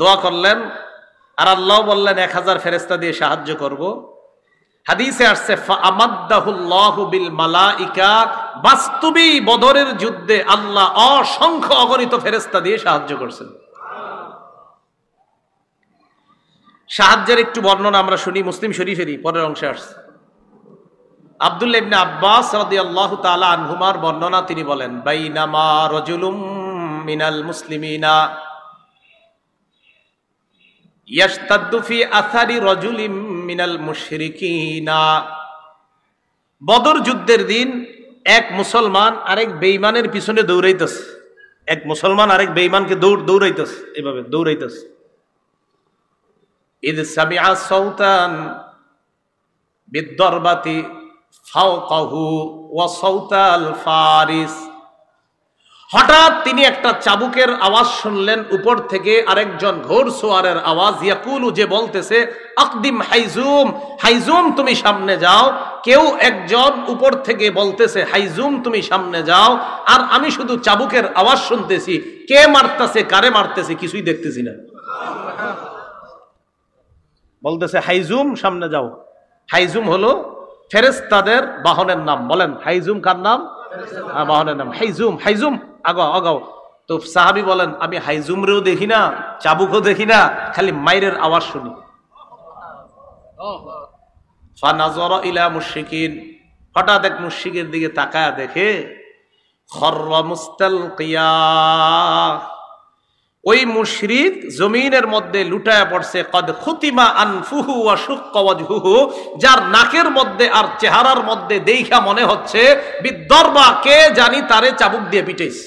দোয়া করলেন, আর আল্লাহ বললেন 1000 ফেরেশতা দিয়ে সাহায্য করব। হাদিসে আসছে ফাআমাদ্দাহুল্লাহু বিল মালাইকা, বাস্তবে বদরের যুদ্ধে আল্লাহ অসংখ্য অগণিত ফেরেশতা দিয়ে সাহায্য করছেন। সাহায্যের একটু বর্ণনা আমরা শুনি মুসলিম শরীফেরই পরের অংশে আসছে। আব্দুল্লাহ ইবনে আব্বাস রাদিয়াল্লাহু তাআলা আনহুমার বর্ণনা, তিনি বলেন বাইনামা রাজুলুম মিনাল মুসলিমিনা ইয়াশতাদ্দু ফি আসারি রাজুলিম মিনাল মুশরিকিনা। বদর যুদ্ধের দিন এক মুসলমান আরেক বেঈমানের পিছনে দৌড়াইতেছে। এক মুসলমান আরেক বেঈমানকে দৌড়াইতেছে, এভাবে দৌড়াইতেছে। ইদ সামিআ সাউতান বিদ-দারবাতি ফাওকাহু ওয়া সাউতাল ফারিস। হঠাৎ তিনি একটা চাবুকের আওয়াজ শুনলেন উপর থেকে, আরেকজন ঘোড়সওয়ারের আওয়াজ, ইয়াকুলু, যে বলতেছে আকদিম হাইজুম, হাইজুম তুমি সামনে যাও। কেউ একজন উপর থেকে বলতেছে হাইজুম তুমি সামনে যাও, আর আমি শুধু চাবুকের আওয়াজ শুনতেছি, কে মারতেছে কারে মারতেছে কিছুই দেখতেছি না। বলতেছে হাইজুম সামনে যাও। হাইজুম হলো ফেরেশতাদের বাহনের নাম। বলেন হাইজুম কার নাম? বাহনের নাম হাইজুম। হাইজুম আগাও আগাও। তো সাহাবী বলেন আমি হাইজুম রেও দেখি না, চাবুকও দেখি না, খালি মাইরের আওয়াজ শুনি। ফানাযারা ইলা মুশরিকিন, হঠাৎ এক মুশরিকের দিকে তাকায়া দেখে খররা মুস্তালকিয়া, ওই মুশরিক জমিনের মধ্যে লুটায়া পড়ছে। কদ খুতিমা আনফুহু ওয়া শুক্কা ওয়াজহুহু, যার নাকের মধ্যে আর চেহারার মধ্যে দেইখা মনে হচ্ছে বিদর্বা, কে জানি তারে চাবুক দিয়ে পিটাইছে।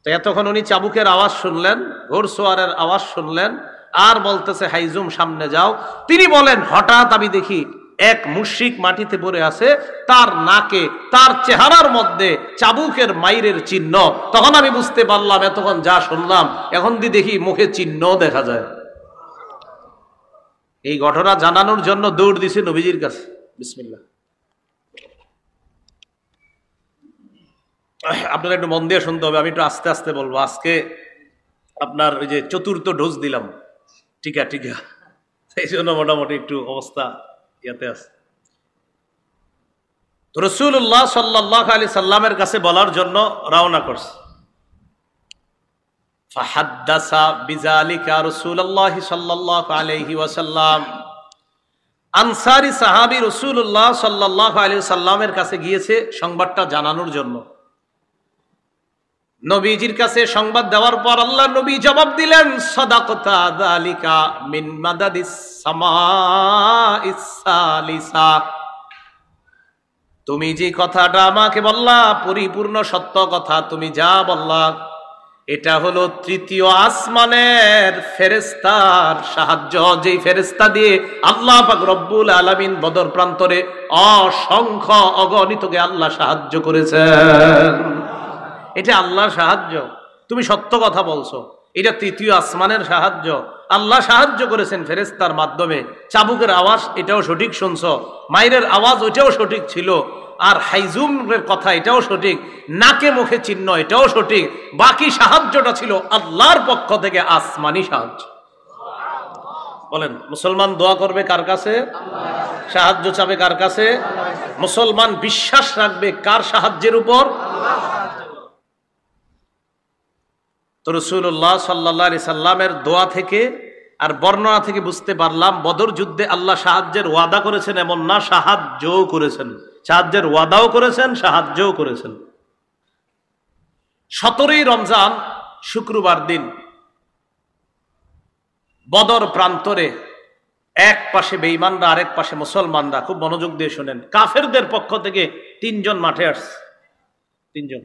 তো এতক্ষণ উনি চাবুকের আওয়াজ শুনলেন, ঘোড়সওয়ারের আওয়াজ শুনলেন, আর বলতেছে হাইজুম সামনে যাও। তিনি বলেন হঠাৎ আমি দেখি এক মুশরিক মাটিতে পড়ে আছে, তার নাকে তার চেহারার মধ্যে চাবুকের মাইরের চিহ্ন। তখন আমি বুঝতে পারলাম এতক্ষণ যা শুনলাম এখন দেখি মুখে চিহ্ন দেখা যায়। এই ঘটনা জানানোর জন্য দৌড় দিছে নবীজির কাছে। বিসমিল্লাহ। আপনারা একটু মন দিয়ে শুনতে হবে, আমি একটু আস্তে আস্তে বলবো। আজকে আপনার ওই যে চতুর্থ ডোজ দিলাম, টিকা টিকা, সেই জন্য মোটামুটি একটু অবস্থা ইয়াতে আছে। তো রাসূলুল্লাহ সাল্লাল্লাহু আলাইহি সাল্লামের কাছে বলার জন্য রওনা করছে। ফাহাদ্দাসা বিযালিকা রাসূলুল্লাহ সাল্লাল্লাহু আলাইহি ওয়াসাল্লাম, আনসারী সাহাবী রাসূলুল্লাহ সাল্লাল্লাহু আলাইহি সাল্লামের কাছে গিয়েছে সংবাদটা জানানোর জন্য। নবীজির কাছে সংবাদ দেওয়ার পর আল্লাহ নবী জবাব দিলেন সাদাকাতা যালিকা মিন মাদাদিস সামাইস সালিসা, তুমি যে কথাটা আমাকে বললা পরিপূর্ণ সত্য কথা। তুমি যা বললা এটা হলো তৃতীয় আসমানের ফেরেশতার সাহায্য, যেই ফেরেশতা দিয়ে আল্লাহ পাক রব্বুল আলামিন বদর প্রান্তরে অসংখ্য অগণিতকে আল্লাহ সাহায্য করেছেন। এটা আল্লাহর সাহায্য, তুমি সত্য কথা বলছো, এটা তৃতীয় আসমানের সাহায্য। আল্লাহ সাহায্য করেছেন ফেরেশতার মাধ্যমে। চাবুকের আওয়াজ এটাও সঠিক শুনছো, মাইরের আওয়াজ ওইটাও সঠিক ছিল, আর হাইজুমের কথা এটাও সঠিক, নাকে মুখে চিহ্ন এটাও সঠিক। বাকি সাহায্যটা ছিল আল্লাহর পক্ষ থেকে আসমানি সাহায্য। বলেন মুসলমান দোয়া করবে কার কাছে? সাহায্য চাবে কার কাছে? মুসলমান বিশ্বাস রাখবে কার সাহায্যের উপর? তো রাসূলুল্লাহ সাল্লাল্লাহু আলাইহি সাল্লামের দোয়া থেকে আর বর্ণনা থেকে বুঝতে পারলাম বদর যুদ্ধে আল্লাহ সাহায্যের ওয়াদা করেছেন, এমন না, সাহায্যও করেছেন। সাহায্যের ওয়াদাও করেছেন, সাহায্যও করেছেন। 17ই রমজান শুক্রবার দিন বদর প্রান্তরে এক পাশে বেঈমানরা, আরেক পাশে মুসলমানরা। খুব মনোযোগ দিয়ে শুনেন। কাফেরদের পক্ষ থেকে 3 জন মাঠে আসছে। 3 জন।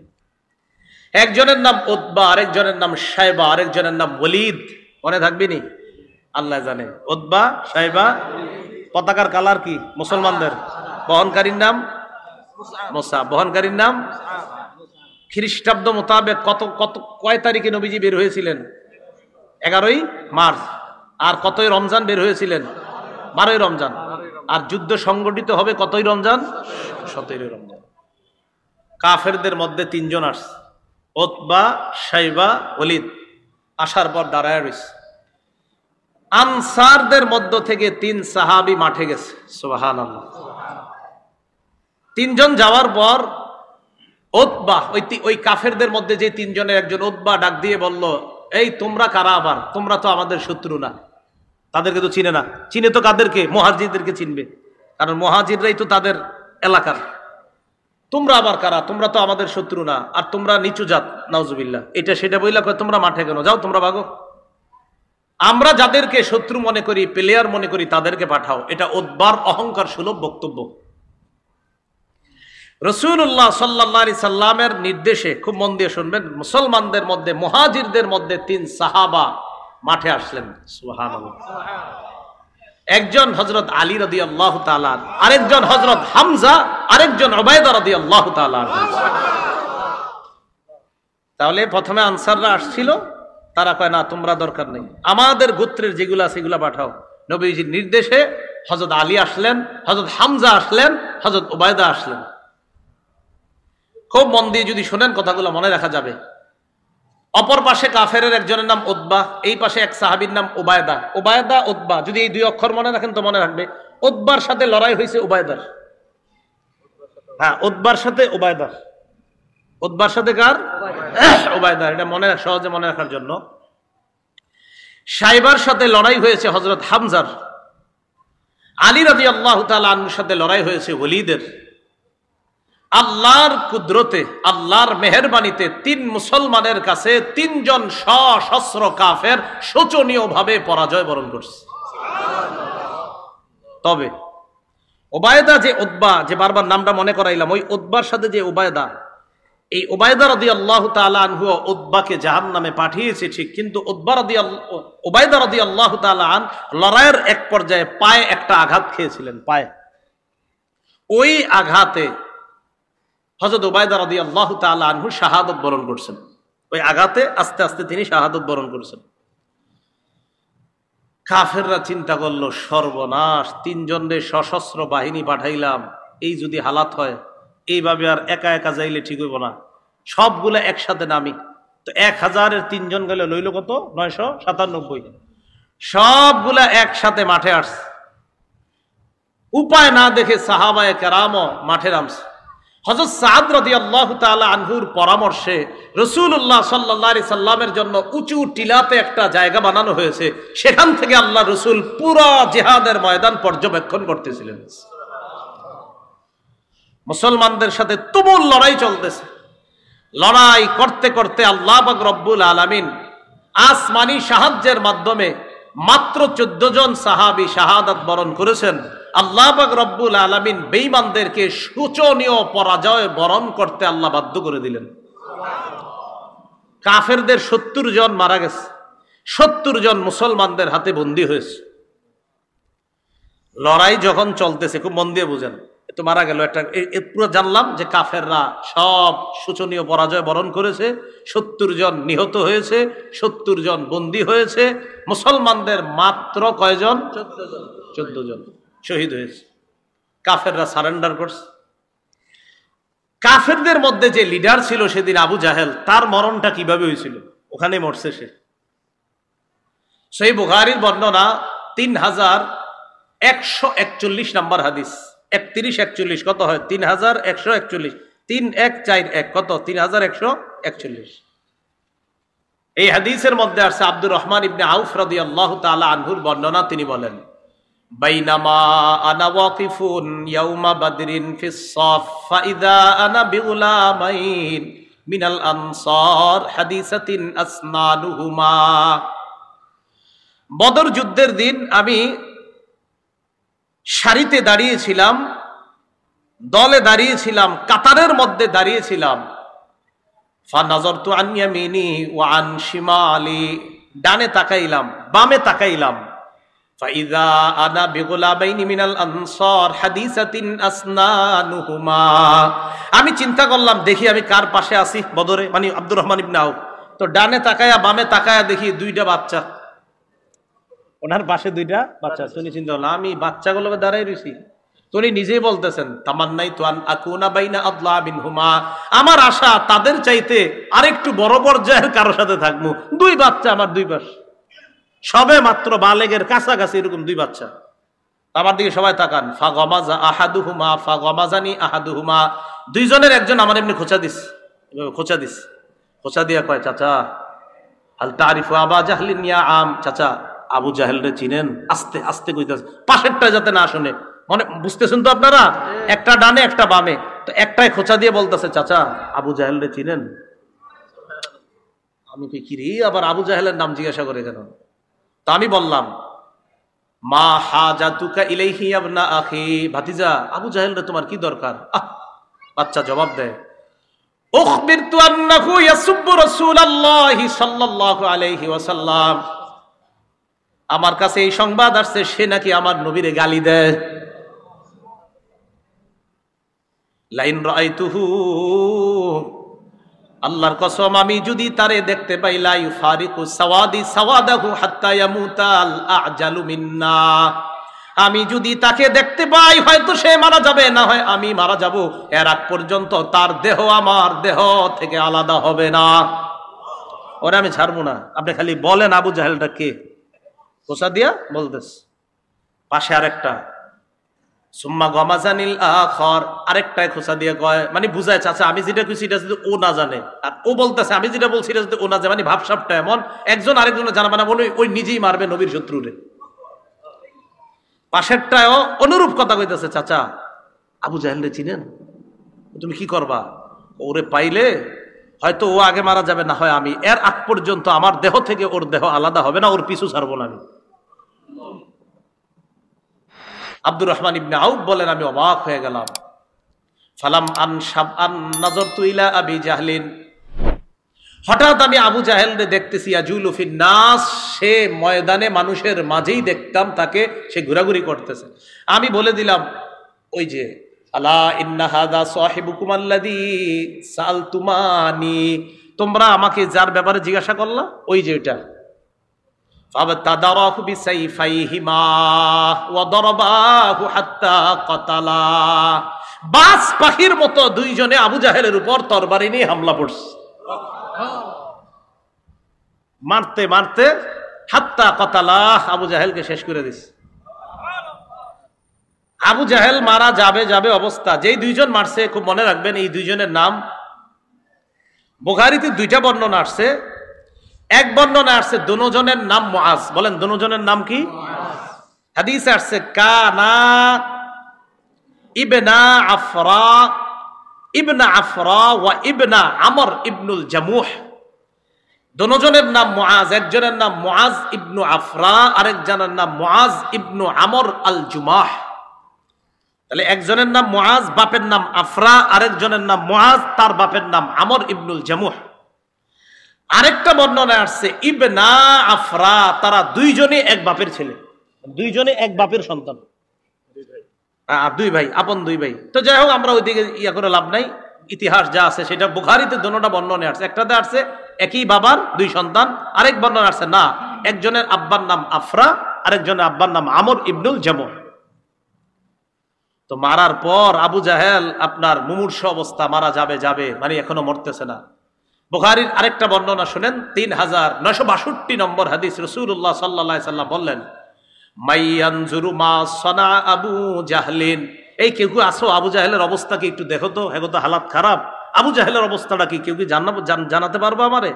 একজনের নাম উতবা, আরেকজনের নাম শায়বা, আরেকজনের নাম ওয়ালিদ। মনে থাকবে নি? আল্লাহ জানে। উতবা, শায়বা। পতাকার কালার কি? মুসলমানদের। বহনকারীর নাম মুসা, বহনকারীর নাম। খ্রিস্টাব্দ মোতাবেক কয় তারিখে নবীজি বের হয়েছিলেন? 11ই মার্চ। আর কতই রমজান বের হয়েছিলেন? 12ই রমজান। আর যুদ্ধ সংগঠিত হবে কতই রমজান? 17ই রমজান। কাফেরদের মধ্যে 3 জন আসছে, উতবা, শাইবা, ওয়ালিদ। আসার পর দাঁড়ায় রয়েছে। আনসারদের মধ্য থেকে 3 সাহাবী মাঠে গেছে, সুবহানাল্লাহ। 3 জন যাওয়ার পর উতবা, ওই কাফেরদের মধ্যে যে 3 জনের একজন উতবা ডাক দিয়ে বলল, এই তোমরা কারা? আবার তোমরা তো আমাদের শত্রু না। তাদেরকে তো চিনে না। চিনে তো কাদেরকে? মুহাজিরদেরকে চিনবে, কারণ মুহাজিররাই তো তাদের এলাকার। তোমরা আবার কারা? তোমরা তো আমাদের শত্রু না, আর তোমরা নিচু জাত, নাউজুবিল্লাহ। এটা সেটা বইলা কয় তোমরা মাঠে কেন? যাও তোমরা ভাগো। আমরা যাদেরকে শত্রু মনে করি, প্লেয়ার মনে করি, তাদেরকে পাঠাও। এটা উতবার অহংকার সুলভ বক্তব্য। রাসূলুল্লাহ সাল্লাল্লাহু আলাইহি সাল্লামের নির্দেশে, খুব মন দিয়ে শুনবেন, মুসলমানদের মধ্যে, মুহাজিরদের মধ্যে 3 সাহাবা মাঠে আসলেন, সুবহানাল্লাহ। একজন হযরত আলী রাদিয়াল্লাহু তাআলা, আরেকজন হযরত হামজা, আরেকজন উবাইদা রাদিয়াল্লাহু তাআলা। তাহলে প্রথমে আনসাররা আসছিল, তারা কয় না তোমরা দরকার নেই, আমাদের গোত্রের যেগুলো আছে সেগুলো পাঠাও। নবীজির নির্দেশে হযরত আলী আসলেন, হযরত হামজা আসলেন, হযরত উবাইদা আসলেন। খুব মন দিয়ে যদি শোনেন কথাগুলো মনে রাখা যাবে। অপর পাশে কাফেরের একজনের নাম উতবা, এই পাশে এক সাহাবীর নাম উবাইদা। উবাইদা উতবা, যদি এই 2 অক্ষর মনে রাখেন তো মনে রাখবে। উতবার সাথে লড়াই হয়েছে উবাইদার। হ্যাঁ, উতবার সাথে উবাইদার। উতবার সাথে কার? উবাইদার। এটা মনে সহজে মনে রাখার জন্য। সাইবার সাথে লড়াই হয়েছে হযরত হামজার। আলী রাদিয়াল্লাহু তাআলা আনহুর সাথে লড়াই হয়েছে ওলীদের। আল্লাহর কুদরতে, আল্লাহর মেহেরবানিতে 3 মুসলমানের কাছে 3 জন সশস্ত্র কাফের শোচনীয় ভাবে পরাজয় বরণ করছে। তবে উবাইদা যে উতবা, যে বারবার নামটা মনে করাইলাম, ওই উতবার সাথে যে উবাইদা, এই উবাইদা রাদিয়াল্লাহু তাআলা আনহু উতবাকে জাহান্নামে পাঠিয়েছে ঠিক, কিন্তু উবাইদা রাদিয়াল্লাহু তাআলা আন লড়াইয়ের এক পর্যায়ে পায়ে একটা আঘাত খেয়েছিলেন, পায়ে। ওই আঘাতে হযরত উবাইদা রাদিয়াল্লাহু তাআলা আনহু শাহাদাত বরণ করছেন। ওই আঘাতে আস্তে আস্তে তিনি শাহাদাত বরণ করেছেন। কাফেররা চিন্তা করলো, সর্বনাশ, 3 জনের সশস্ত্র বাহিনী পাঠাইলাম, এই যদি হালাত হয়, এইভাবে আর একা একা যাইলে ঠিক হইব না, সবগুলা একসাথে নামি। তো 1000-এর 3 জন গেলে লইল কত? 997। সবগুলা একসাথে মাঠে আসছে। উপায় না দেখে সাহাবায়ে কেরামও মাঠে নামছে। হযরত সাদ রাদিয়াল্লাহু তাআলা আনহুর পরামর্শে রাসূলুল্লাহ সাল্লাল্লাহু আলাইহি সাল্লামের জন্য উঁচু টিলাতে একটা জায়গা বানানো হয়েছে। সেখান থেকে আল্লাহ রাসূল পুরো জিহাদের ময়দান পর্যবেক্ষণ করতেছিলেন। মুসলমানদের সাথে তুমুল লড়াই চলতেছে। লড়াই করতে করতে আল্লাহ পাক রব্বুল আলামিন আসমানি সাহায্যের মাধ্যমে মাত্র 14 জন সাহাবী শাহাদাত বরণ করেছেন। আল্লাহ পাক রব্বুল আলামিন বেঈমানদেরকে শোচনীয় পরাজয় বরণ করতে আল্লাহ বাধ্য করে দিলেন। কাফেরদের 70 জন মারা গেছে, 70 জন মুসলমানদের হাতে বন্দী হয়েছে। লড়াই যখন চলতেছে, খুব মন দিয়ে বুঝেন, তো মারা গেল একটা, পুরো জানলাম যে কাফেররা সব শোচনীয় পরাজয় বরণ করেছে, 70 জন নিহত হয়েছে, 70 জন বন্দী হয়েছে। মুসলমানদের মাত্র কয়জন? 14 জন শহীদ হয়েছে। কাফেররা সারেন্ডার করছে। কাফেরদের মধ্যে যে লিডার ছিল সেদিন আবু জাহেল, তার মরণটা কিভাবে হয়েছিল? ওখানে মরছে সে। সহিহ বুখারীর বর্ণনা 3141 নম্বর হাদিস, 3141 কত হয়? 3141, 3141 কত? 3141। এই হাদিসের মধ্যে আছে আব্দুর রহমান ইবনে আউফ রাদিয়াল্লাহু তাআলা আনহুর বর্ণনা। তিনি বলেন, বাইনামা আনা ওয়াকিফুন ইয়াউমা বাদরিন ফিস সাফ ফাইদা আনা বিগুলামাইন মিনাল আনসার হাদিসাতিন আসনানুহুমা। বদর যুদ্ধের দিন আমি সারিতে দাঁড়িয়েছিলাম, দলে দাঁড়িয়েছিলাম, কাতারের মধ্যে দাঁড়িয়েছিলাম। ফানাযারতু আন ইয়ামিনি ওয়া আন শিমালি, ডানে তাকাইলাম, বামে তাকাইলাম। ফাইযা আনা বিগুলামাইনি মিনাল আনসার হাদিসাতিন আসনানুহুমা। আমি চিন্তা করলাম, দেখি আমি কার পাশে আছি বদরে, মানে আব্দুর রহমান ইবনে আউফ। তো ডানে তাকায়া বামে তাকায়া দেখি 2টা বাচ্চা, ওনার পাশে 2টা বাচ্চা। শুনি চিন্তা করলাম, আমি বাচ্চাগুলোকে দাঁড়াই রয়েছি। উনি নিজেই বলতেছেন, তামান্নাইতু আন আকুনা বাইনা আদলা বিনহুমা, আমার আশা তাদের চাইতে আরেকটু বড় পর্যায়ের কারোর সাথে থাকবো। 2 বাচ্চা আমার 2 পাশ। সবে মাত্র বালেগের কাছাকাছি এরকম দুই বাচ্চা। আমার দিকে সবাই তাকান। ফাগমাজা আহাদুহুমা ফাগমাজানি আহাদুহুমা, দুইজনের একজন আমার এমনি খোঁচা দিস, খোঁচা দিয়া কয়, চাচা হাল তারিফু আবা জাহলিন ইয়া আম, চাচা আবু জাহেল রে চিনেন? আস্তে আস্তে কইতাছে, পাশেরটা যাতে না শুনে। মানে বুঝতেছেন তো আপনারা, একটা ডানে একটা বামে, তো একটাই খোঁচা দিয়ে বলতেছে, চাচা আবু জাহেল রে চিনেন? আমি কই কি রে, আবার আবু জাহেলের নাম জিজ্ঞাসা করে কেন? তো আমি বললাম, মা হাজাতুকা ইলাইহি ইবনা আখি, ভাতিজা আবু জাহেল রে তোমার কি দরকার? বাচ্চা জবাব দেয়, উখবিরতু আন্নাহু ইয়াসুব্বু রাসূলুল্লাহি সাল্লাল্লাহু আলাইহি ওয়াসাল্লাম, আমার কাছে এই সংবাদ আসছে সে নাকি আমার নবীরে গালি দেয়। লাইন রাআইতুহু, আল্লাহর কসম আমি যদি তারে দেখতে পাই, লা ইউফারিকু সাওয়াদি সাওয়াদাহু হাত্তা ইয়ামুতাল আজালু মিন্না, আমি যদি তাকে দেখতে পাই হয়তো সে মারা যাবে, না হয় আমি মারা যাব, এর আগ পর্যন্ত তার দেহ আমার দেহ থেকে আলাদা হবে না, ওরে আমি ছাড়বো না। আপনি খালি বলেন আবু জাহেলটা কে? কোসা দিয়া বলতেস। পাশে আরেকটা, সুম্মা গমাজানিল আখর, আরেকটাই খোঁচা দিয়ে কয়, মানে বুঝায়, চাচা আমি যেটা কইছি এটা যদি ও না জানে, আর ও বলতেছে আমি যেটা বলছি এটা যদি ও না জানে, মানে ভাবসাবটা এমন একজন আরেকজনের জানা, মানে মনে ওই নিজেই মারবে নবীর শত্রুরে। পাশেরটাও অনুরূপ কথা কইতেছে, চাচা আবু জাহেলরে চিনেন? তুমি কি করবা? ওরে পাইলে হয়তো ও আগে মারা যাবে, না হয় আমি, এর আগ পর্যন্ত আমার দেহ থেকে ওর দেহ আলাদা হবে না, ওর পিছু ছাড়বো না আমি। আব্দুর রহমান ইবনে আউফ বলেন, আমি অবাক হয়ে গেলাম। ফালাম আনশাব আন নাযারতু ইলা আবি জাহলিন, হঠাৎ আমি আবু জাহেলরে দেখতেছি, ইয়াজুলু ফিন নাস, সে ময়দানে মানুষের মাঝেই দেখতাম তাকে, সে ঘোরাঘুরি করতেছে। আমি বলে দিলাম, ওই যে আলা ইন্না হাযা সাহিবুকুম আল্লাযী সালতুমানি, তোমরা আমাকে যার ব্যাপারে জিজ্ঞাসা করলা, ওই যে এটা। ফাবতাদারাহু বিসাইফাইহিমা ওয়া দারাবাহু হাত্তা কাতালা, বাজ পাখির মতো দুইজনে আবু জাহেলের উপর তরবারি নিয়ে হামলা করছে, মারতে মারতে হাত্তা কাতালা, আবু জাহেলকে শেষ করে দিছে। আবু জাহেল মারা যাবে যাবে অবস্থা, যেই দুইজন মারছে খুব মনে রাখবেন, এই দুইজনের নাম বুখারীতে দুইটা বর্ণনা আসছে। এক বর্ণনা আসছে দুজনের নাম মুআজ, বলেন দুজনের নাম কি? হাদিসে আসছে কানা ইবনা আফরা ওয়া ইবনা আমর ইবনুল জামুহ, দুজনের নাম মুআজ, একজনের নাম মুআজ ইবনু আফরা, আরেকজনের নাম মুআজ ইবনু আমর আল জুমাহ। তাহলে একজনের নাম মুআজ, বাপের নাম আফরা, আরেকজনের নাম মুআজ, তার বাপের নাম আমর ইবনুল জামুহ। আরেকটা বর্ণনা আসছে ইবনা আফরা, তারা দুইজনই এক বাপের ছেলে, দুইজনে এক বাপের সন্তান, দুই ভাই, আপন দুই ভাই। তো যাই হোক, আমরা ওইদিকে ইয়া করে লাভ নাই, ইতিহাস যা আছে সেটা বুখারীতে দুটোটা বর্ণনা আসছে। একটাতে আসছে একই বাবার দুই সন্তান, আরেক বর্ণনা আসছে না, একজনের আব্বার নাম আফরা, আরেকজনের আব্বার নাম আমর ইবনুল জামুহ। তো মারার পর আবু জাহেল আপনার মুমূর্ষু অবস্থা, মারা যাবে যাবে, মানে এখনো মরতেছে না। বুখারীর আরেকটা বর্ণনা শুনেন, 3962 নম্বর হাদিস, রাসূলুল্লাহ সাল্লাল্লাহু আলাইহি সাল্লাম বললেন, মাইয়ানজুরু মা সানা আবু জাহলিন, এই কেউ কেউ আসো আবু জাহেলের অবস্থা কি একটু দেখো তো, হেগো তো হালাত খারাপ, আবু জাহেলের অবস্থাটা কি কেউ কি জানাতে পারবো আমারে?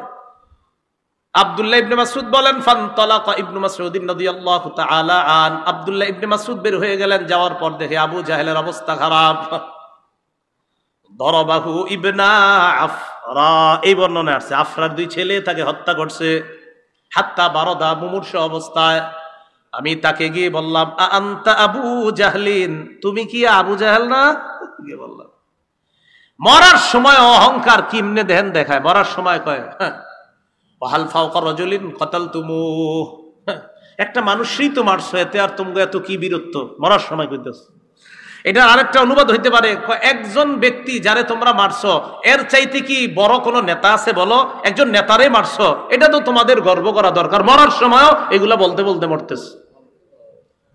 আব্দুল্লাহ ইবনে মাসউদ বলেন, ফানতালাকা ইবনু মাসউদ রাদিয়াল্লাহু তাআলা আন, আব্দুল্লাহ ইবনে মাসউদ বের হয়ে গেলেন, যাওয়ার পর দেখে আবু জাহেলের অবস্থা খারাপ। দরবাহু ইবনা আফরা, এই বর্ণনা আছে আফরার দুই ছেলে তাকে হত্যা করছে। হাত্তা বারদা, মুমূর্ষু অবস্থায়। আমি তাকে গিয়ে বললাম, আনতা আবু জাহলিন, তুমি কি আবু জাহেল না? গিয়ে বললাম। মরার সময় অহংকার কিমনে দেহেন দেখায়, মরার সময় কয় হাল ফাওকা রাজুলিন কাতালতুমুহ, একটা মানুষই তো মারছো, এতে আর তুমি এত কি বীরত্ব, মরার সময় কইতেছ। এটা আরেকটা অনুবাদ হইতে পারে, একজন ব্যক্তি যারে তোমরা মারছো এর চাইতে কি বড় কোনো নেতা আছে বলো, একজন নেতারে মারছো, এটা তো তোমাদের গর্ব করা দরকার, মরার সময়ও এগুলা বলতে বলতে মরতেছ,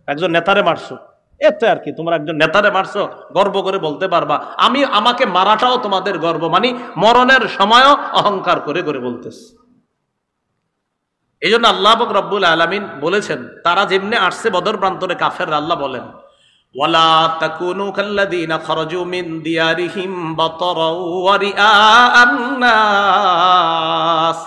একজন নেতারে মারছো, এতে আর কি, তোমরা একজন নেতারে মারছো, গর্ব করে বলতে পারবা, আমাকে মারাটাও তোমাদের গর্ব, মানে মরণের সময়ও অহংকার করে করে বলতেছ। এই জন্য আল্লাহ পাক রব্বুল আলামিন বলেছেন, তারা যেমনি আসছে বদর প্রান্তরে কাফের, আল্লাহ বলেন ওয়ালা তাকুনু কাল্লাযীনা খারাজু মিন দিয়ারিহিম বাতারা ওয়া রিআআন নাস,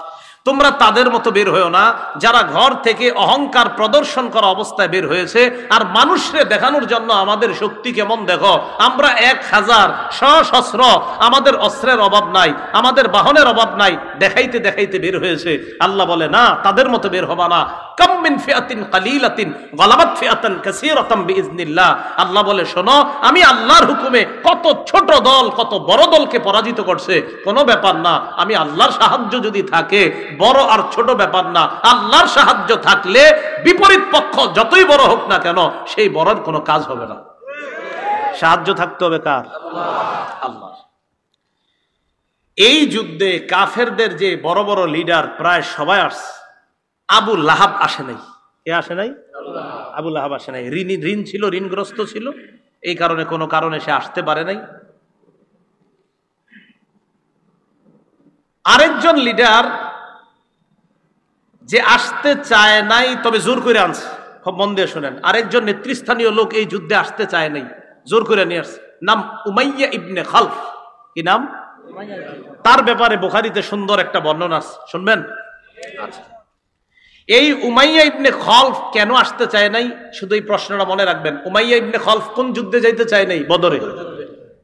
তোমরা তাদের মতো বের হয়েও না যারা ঘর থেকে অহংকার প্রদর্শন করা অবস্থায় বের হয়েছে আর মানুষকে দেখানোর জন্য আমাদের শক্তি কেমন দেখো, আমরা 1000 সশস্ত্র, আমাদের অস্ত্রের অভাব নাই, আমাদের বাহনের অভাব নাই, দেখাইতে দেখাইতে বের হয়েছে। আল্লাহ বলে না, তাদের মতো বের হবা না। কাম মিন ফিআতিন কালিলাতিন গালাবাত ফিআতান কাসীরাতাম বিইজনিল্লাহ। আল্লাহ বলে শোনো, আমি আল্লাহর হুকুমে কত ছোট দল কত বড় দলকে পরাজিত করছে, কোনো ব্যাপার না। আমি আল্লাহর সাহায্য যদি থাকে, বড় আর ছোট ব্যাপার না, আল্লাহর সাহায্য থাকলে বিপরীত পক্ষ যতই বড় হোক না কেন সেই বড়র কোনো কাজ হবে না। সাহায্য থাকতে হবে কার? আল্লাহ। এই যুদ্ধে কাফেরদের যে বড় বড় লিডার প্রায় সবাই আসছে, আবু লাহাব আসে নাই। কে আসে নাই? আবু লাহাব আসে নাই। ঋণ ছিল, ঋণগ্রস্ত ছিল, এই কারণে কোনো কারণে সে আসতে পারে নাই। আরেকজন লিডার যে আসতে চায় নাই, তবে জোর করে আনছে। খুব মন দিয়ে শোনেন, আরেকজন নেতৃস্থানীয় লোক এই যুদ্ধে আসতে চায় নাই, জোর করে নিয়ে আসছে। নাম উমাইয়া ইবনে খালফ। কি নাম? তার ব্যাপারে বুখারীতে সুন্দর একটা বর্ণনা আছে, শুনবেন? আচ্ছা, এই উমাইয়া ইবনে খালফ কেন আসতে চায় নাই, শুধু এই প্রশ্নটা মনে রাখবেন। উমাইয়া ইবনে খালফ কোন যুদ্ধে যাইতে চায় নাই? বদরে।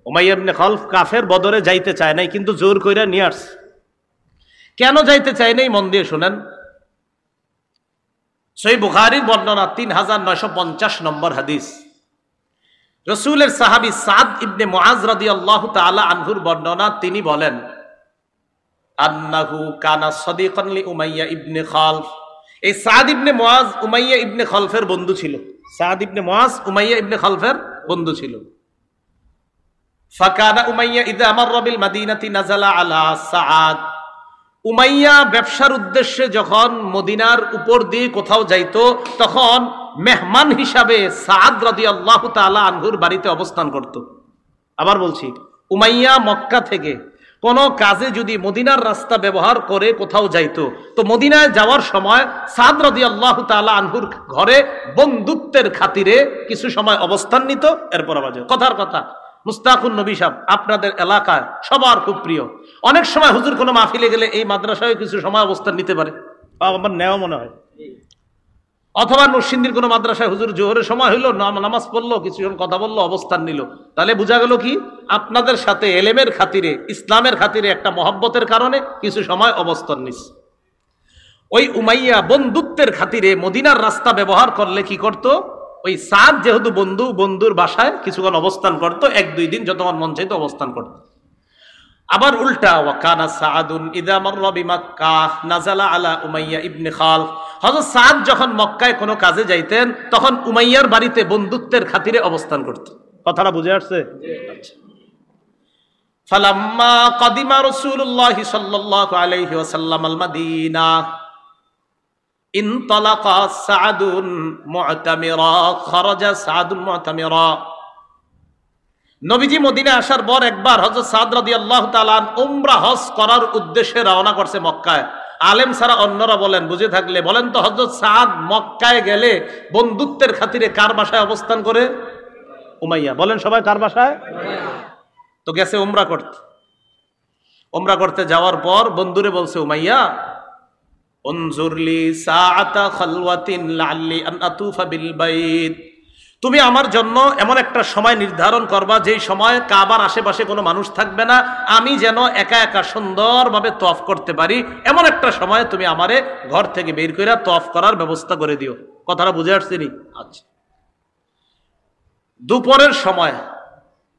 উমাইয়া ইবনে খালফ কাফের, বদরে যাইতে চায় নাই, কিন্তু জোর কইরা নিয়ে আসছে। কেন যাইতে চায় নাই মন দিয়ে শুনেন। সহিহ বুখারীর বর্ণনা 3950 নম্বর হাদিস। রাসূলের সাহাবী সাদ ইবনে মুআজ রাদিয়াল্লাহু তাআলা আনহুর বর্ণনা, তিনি বলেন আন্নাহু কানা সাদিকান লি উমাইয়া ইবনে খালফ। এই সাদ ইবনে মুআজ উমাইয়া ইবনে খালফের বন্ধু ছিল। সাদ ইবনে মুআজ উমাইয়া ইবনে খালফের বন্ধু ছিল। ফাকানা উমাইয়া ইযা মাররা বিল মাদিনাতি নাযালা আলা সাদ। উমাইয়া ব্যবসার উদ্দেশ্যে যখন মদিনার উপর দিয়ে কোথাও যাইতো, তখন মেহমান হিসাবে সাদ রাদিয়াল্লাহু তাআলা আনহুর বাড়িতে অবস্থান করত। আবার বলছি, উমাইয়া মক্কা থেকে কোনো কাজে যদি মদিনার রাস্তা ব্যবহার করে কোথাও যাইতো, তো মদিনায় যাওয়ার সময় সাদ রাদিয়াল্লাহু তাআলা আনহুর ঘরে বন্ধুত্বের খাতিরে কিছু সময় অবস্থান নিত, এরপর আবার যেত। কথার কথা, মুস্তাকুন নবী সাহেব আপনাদের এলাকায় সবার খুব প্রিয়। অনেক সময় হুজুর কোনো মাহফিলে গেলে এই মাদ্রাসায় কিছু সময় অবস্থান নিতে পারে, আমার নেওয়া মনে হয়। অথবা নরসিংদীর কোনো মাদ্রাসায় হুজুর জোহরের সময় হইলো, নামাজ পড়লো, কিছুক্ষণ কথা বললো, অবস্থান নিল। তাহলে বোঝা গেল কি, আপনাদের সাথে এলেমের খাতিরে, ইসলামের খাতিরে একটা মহব্বতের কারণে কিছু সময় অবস্থান নিস। ওই উমাইয়া বন্ধুত্বের খাতিরে মদিনার রাস্তা ব্যবহার করলে কি করত, ওই সাদ যেহেতু বন্ধুর বাসায় কিছুক্ষণ অবস্থান করত, 1-2 দিন যতক্ষণ মন চাইতো অবস্থান করত। আবার উল্টা, ওয়াকানা সাআদুন ইযা মাররা বিমাক্কাহ নাযালা আলা উমাইয়া ইবনে খালফ। হযরত সাদ যখন মক্কায় কোনো কাজে যাইতেন, তখন উমাইয়ার বাড়িতে বন্ধুত্বের খাতিরে অবস্থান করত। কথাটা বুঝে আসছে? আচ্ছা। ফালাম্মা কাদিমা রাসূলুল্লাহ সাল্লাল্লাহু আলাইহি ওয়াসাল্লাম আল মাদিনা ইনতালাকা সাআদুন মু'তামিরা, খারাজা সাআদুন মু'তামিরা। নবীজি মদিনা আসার পর একবার হযরত সাদ রাদিয়াল্লাহু তাআলা উমরা হজ করার উদ্দেশ্যে রওনা করছে মক্কায়। আলেম ছাড়া অন্যরা বলেন, বুঝে থাকলে বলেন তো, হযরত সাদ মক্কায় গেলে বন্ধুত্বের খাতিরে কার বাসায় অবস্থান করে? উমাইয়া। বলেন সবাই, কার বাসায়? তো গেছে উমরা করতে। উমরা করতে যাওয়ার পর বন্ধুরে বলছে উমাইয়া, উনজুরলি সাআতা খালওয়াতিন লাআল্লি আন আতুফা বিল বাইত। তুমি আমার জন্য এমন একটা সময় নির্ধারণ করবা, যেই সময় কাবার আশেপাশে কোনো মানুষ থাকবে না, আমি যেন একা একা সুন্দরভাবে তওয়াফ করতে পারি, এমন একটা সময় তুমি আমারে ঘর থেকে বের করে তওয়াফ করার ব্যবস্থা করে দিও। কথাটা বুঝে আসছিনি? আচ্ছা। দুপুরের সময়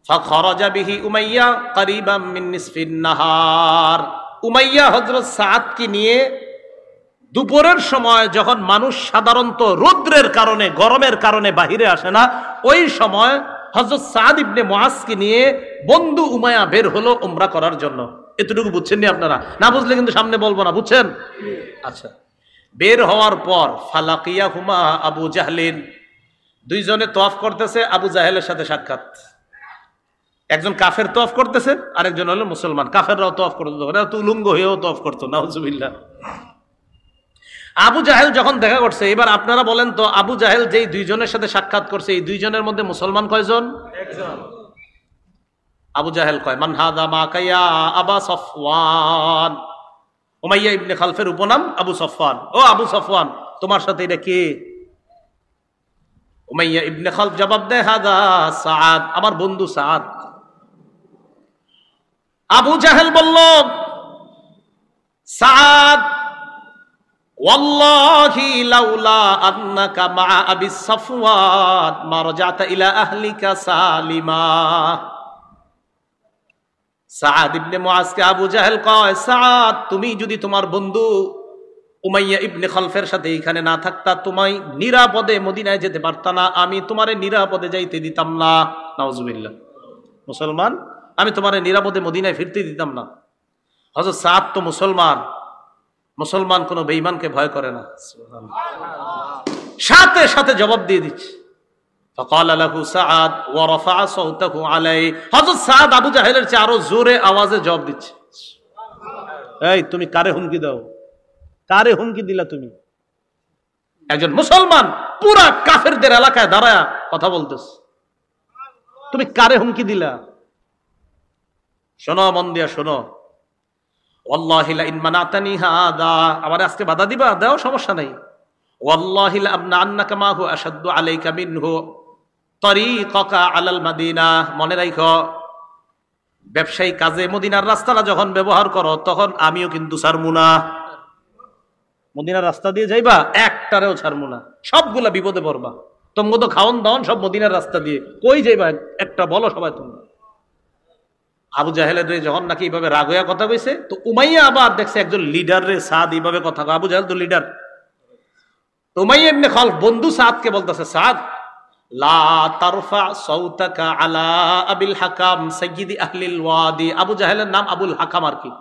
ফাখরাজা বিহি উমাইয়া করিবাম মিন নিসফিন নাহার। উমাইয়া হযরত সাদকে নিয়ে দুপুরের সময়, যখন মানুষ সাধারণত রৌদ্রের কারণে, গরমের কারণে বাহিরে আসে না, ওই সময় হযরত সাদ ইবনে মুআজকে নিয়ে বন্ধু উমাইয়া বের হলো উমরা করার জন্য। এতটুকু বুঝছেন নি আপনারা? না বুঝলে কিন্তু সামনে বলবো না, বুঝছেন? আচ্ছা। বের হওয়ার পর ফালাকিয়াহুমা আবু জাহলিন, দুইজনে তওয়াফ করতেছে, আবু জাহেলের সাথে সাক্ষাৎ। একজন কাফের তওয়াফ করতেছে, আরেকজন হলো মুসলমান। কাফেররাও তওয়াফ করতে, ওরা তো উলঙ্গ হয়েও তওয়াফ করতো, নাউজুবিল্লাহ। আবু জাহেল যখন দেখা করছে, এবার আপনারা বলেন তো আবু জাহেল যেই দুইজনের সাথে সাক্ষাৎ করছে এই দুইজনের মধ্যে মুসলমান কয়জন? একজন। আবু জাহেল কয় মান হাদা মা কাইয়া আবা সফওয়ান। উমাইয়া ইবনে খালফের উপনাম আবু সফওয়ান। ও আবু সফওয়ান, তোমার সাথে এটা কে? উমাইয়া ইবনে খালফ জবাব দেয় হাদা সাআদ, আমার বন্ধু সাআদ। আবু জাহেল বলল সাআদ ওয়াল্লাহি লাউলা আন্নাকা মা আবি সফওয়ান মা রাজাতা ইলা আহলিকা সালিমা। সাআদ ইবনে মুআজকে আবু জাহেল কয়, সাআদ তুমি যদি তোমার বন্ধু উমাইয়া ইবনে খালফের সাথে এখানে না থাকতা, তোমায় নিরাপদে মদিনায় যেতে পারতা না, আমি তোমারে নিরাপদে যাইতে দিতাম না। নাউজুবিল্লাহ। মুসলমান, আমি তোমারে নিরাপদে মদিনায় ফিরতে দিতাম না। হযরত সাআদ তো মুসলমান, মুসলমান কোন বেঈমানকে ভয় করে না। সাথে সাথে জবাব দিয়ে দিচ্ছে। فقال له سعد ورفع صوته عليه। হযরত সাদ আবু জাহেলের চেয়ে আরো জোরে আওয়াজে জবাব দিচ্ছে, এই তুমি কারে হুমকি দাও? কারে হুমকি দিলা তুমি? একজন মুসলমান পুরা কাফেরদের এলাকায় দাঁড়ায় কথা বলতেছে, তুমি কারে হুমকি দিলা? শোনো, মন দিয়া শোনো। ওয়াল্লাহি লা ইন মানাতানি হাদা, আমারে আজকে বাধা দিবা, দাও, সমস্যা নাই। ওয়াল্লাহি লা আবনা আন্নাকা মা হু আশাদ্দু আলাইকা মিনহু তরিকাকা আলাল মাদিনা। মনে রাখো, ব্যবসায়ী কাজে মদিনার রাস্তাটা যখন ব্যবহার করো তখন আমিও কিন্তু ছাড়মু না। মদিনার রাস্তা দিয়ে যাইবা, একটারেও ছাড়মু না, সবগুলা বিপদে পড়বা। তোমগো তো খাওন দাওন সব মদিনার রাস্তা দিয়ে, কই যাইবা একটা বলো সবাই তোমরা। আবু জাহেলের যখন নাকি এইভাবে রাগ হইয়া কথা কইছে, তো উমাইয়া আবার দেখছে একজন লিডার রে সাদ এইভাবে কথা কয়। আবু জাহেল তো লিডার। তো উমাইয়া ইবনে খালফ বন্ধু সাদকে বলতেছে, সাদ লা তারফা সাউতাকা আলা আবিল হাকাম সাইয়্যিদি আহলিল ওয়াদি। আবু জাহেলের নাম আবুল হাকাম আর কি।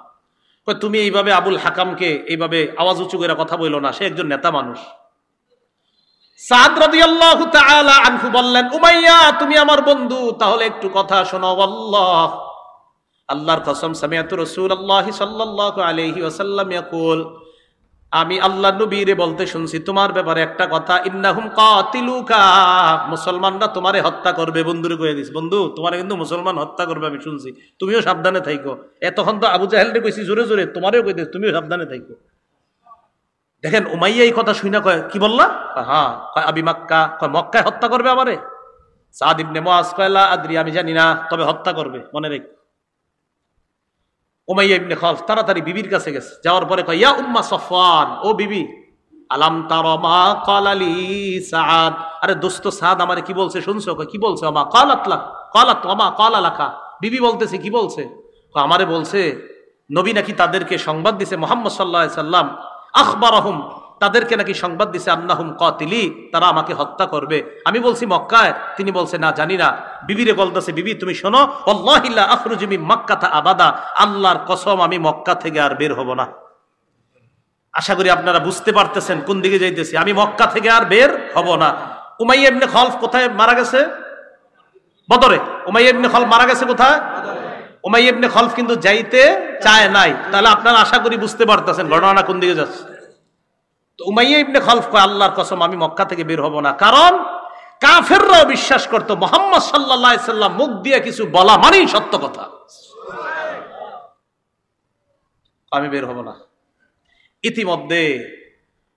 তুমি এইভাবে আবুল হাকামকে এইভাবে আওয়াজ উঁচু করে কথা বইলো না, সে একজন নেতা মানুষ। সাদ রাদিয়াল্লাহু তাআলা আনহু বললেন, উমাইয়া তুমি আমার বন্ধু, তাহলে একটু কথা শোনো। আল্লাহ, আল্লাহর কসম, সামিআতু রাসূলুল্লাহি সাল্লাল্লাহু আলাইহি ওয়াসাল্লাম ইয়াকুল, আমি আল্লাহ নবীরে বলতে শুনছি তোমার ব্যাপারে একটা কথা, ইন্নাহুম কাতিলুকা, মুসলমানরা তোমারে হত্যা করবে। বন্ধুরে কয়ে দিস, বন্ধু তোমারে কিন্তু মুসলমান হত্যা করবে, আমি শুনছি, তুমিও সাবধানে থাইকো। এতক্ষণ তো আবু জাহেলরে কইছি জোরে জোরে, তোমারেও কই দিস, তুমিও সাবধানে থাইকো। দেখেন উমাইয়া এই কথা শুনে কয়, কি বললা? হ্যাঁ। কয় আবি মাক্কা, কয় মক্কায় হত্যা করবে আমারে? সাদ ইবনে মুআজ কয় লা আদরি, আমি জানি না, তবে হত্যা করবে, মনে রেখ। উমাইয়া ইবনে খালফ তাড়াতাড়ি বিবির কাছে গেছে, যাওয়ার পরে কয়, ইয়া উম্মা সফওয়ান, ও বিবি, আলাম তারা মা ক্বালা লি সাদ, আরে দোস্ত সাদ আমারে কি বলছে শুনছো? কয় কি বলছে? মা ক্বালাত লাক, ক্বালাত মা ক্বালা লাকা, বিবি বলতেছে কি বলছে? কয় আমারে বলছে নবী নাকি তাদেরকে সংবাদ দিছে, মুহাম্মদ সাল্লাল্লাহু আলাইহি সাল্লাম আখবারাহুম, তাদেরকে নাকি সংবাদ দিছে, আন্নাহুম কাতিলি, তারা আমাকে হত্যা করবে। আমি বলছি মক্কায়, তিনি বলছে না জানি না। বিবিরে বলতেছে, বিবি তুমি শোনো, ওয়াল্লাহি লা আখরুজু মিন মাক্কাতা আবাদা, আল্লাহর কসম আমি মক্কা থেকে আর বের হব না। আশা করি আপনারা বুঝতে পারতেছেন কোন দিকে যাইতেছি, আমি মক্কা থেকে আর বের হব না। উমাইয়া ইবনে খালফ কোথায় মারা গেছে? বদরে। উমাইয়া ইবনে খালফ মারা গেছে কোথায়? উমাইয়া ইবনে খালফ কিন্তু যাইতে চায় নাই। তাহলে আপনারা আশা করি বুঝতে পারতেছেন ঘটনাটা কোন দিকে যাচ্ছে। তো উমাইয়া ইবনে খালফ কয়, আল্লাহর কসম আমি মক্কা থেকে বের হব না। কারণ কাফেররাও বিশ্বাস করতো মুহাম্মদ সাল্লাল্লাহু আলাইহি সাল্লাম মুখ দিয়ে কিছু বলা মানেই সত্য কথা। আমি বের হব না। ইতিমধ্যে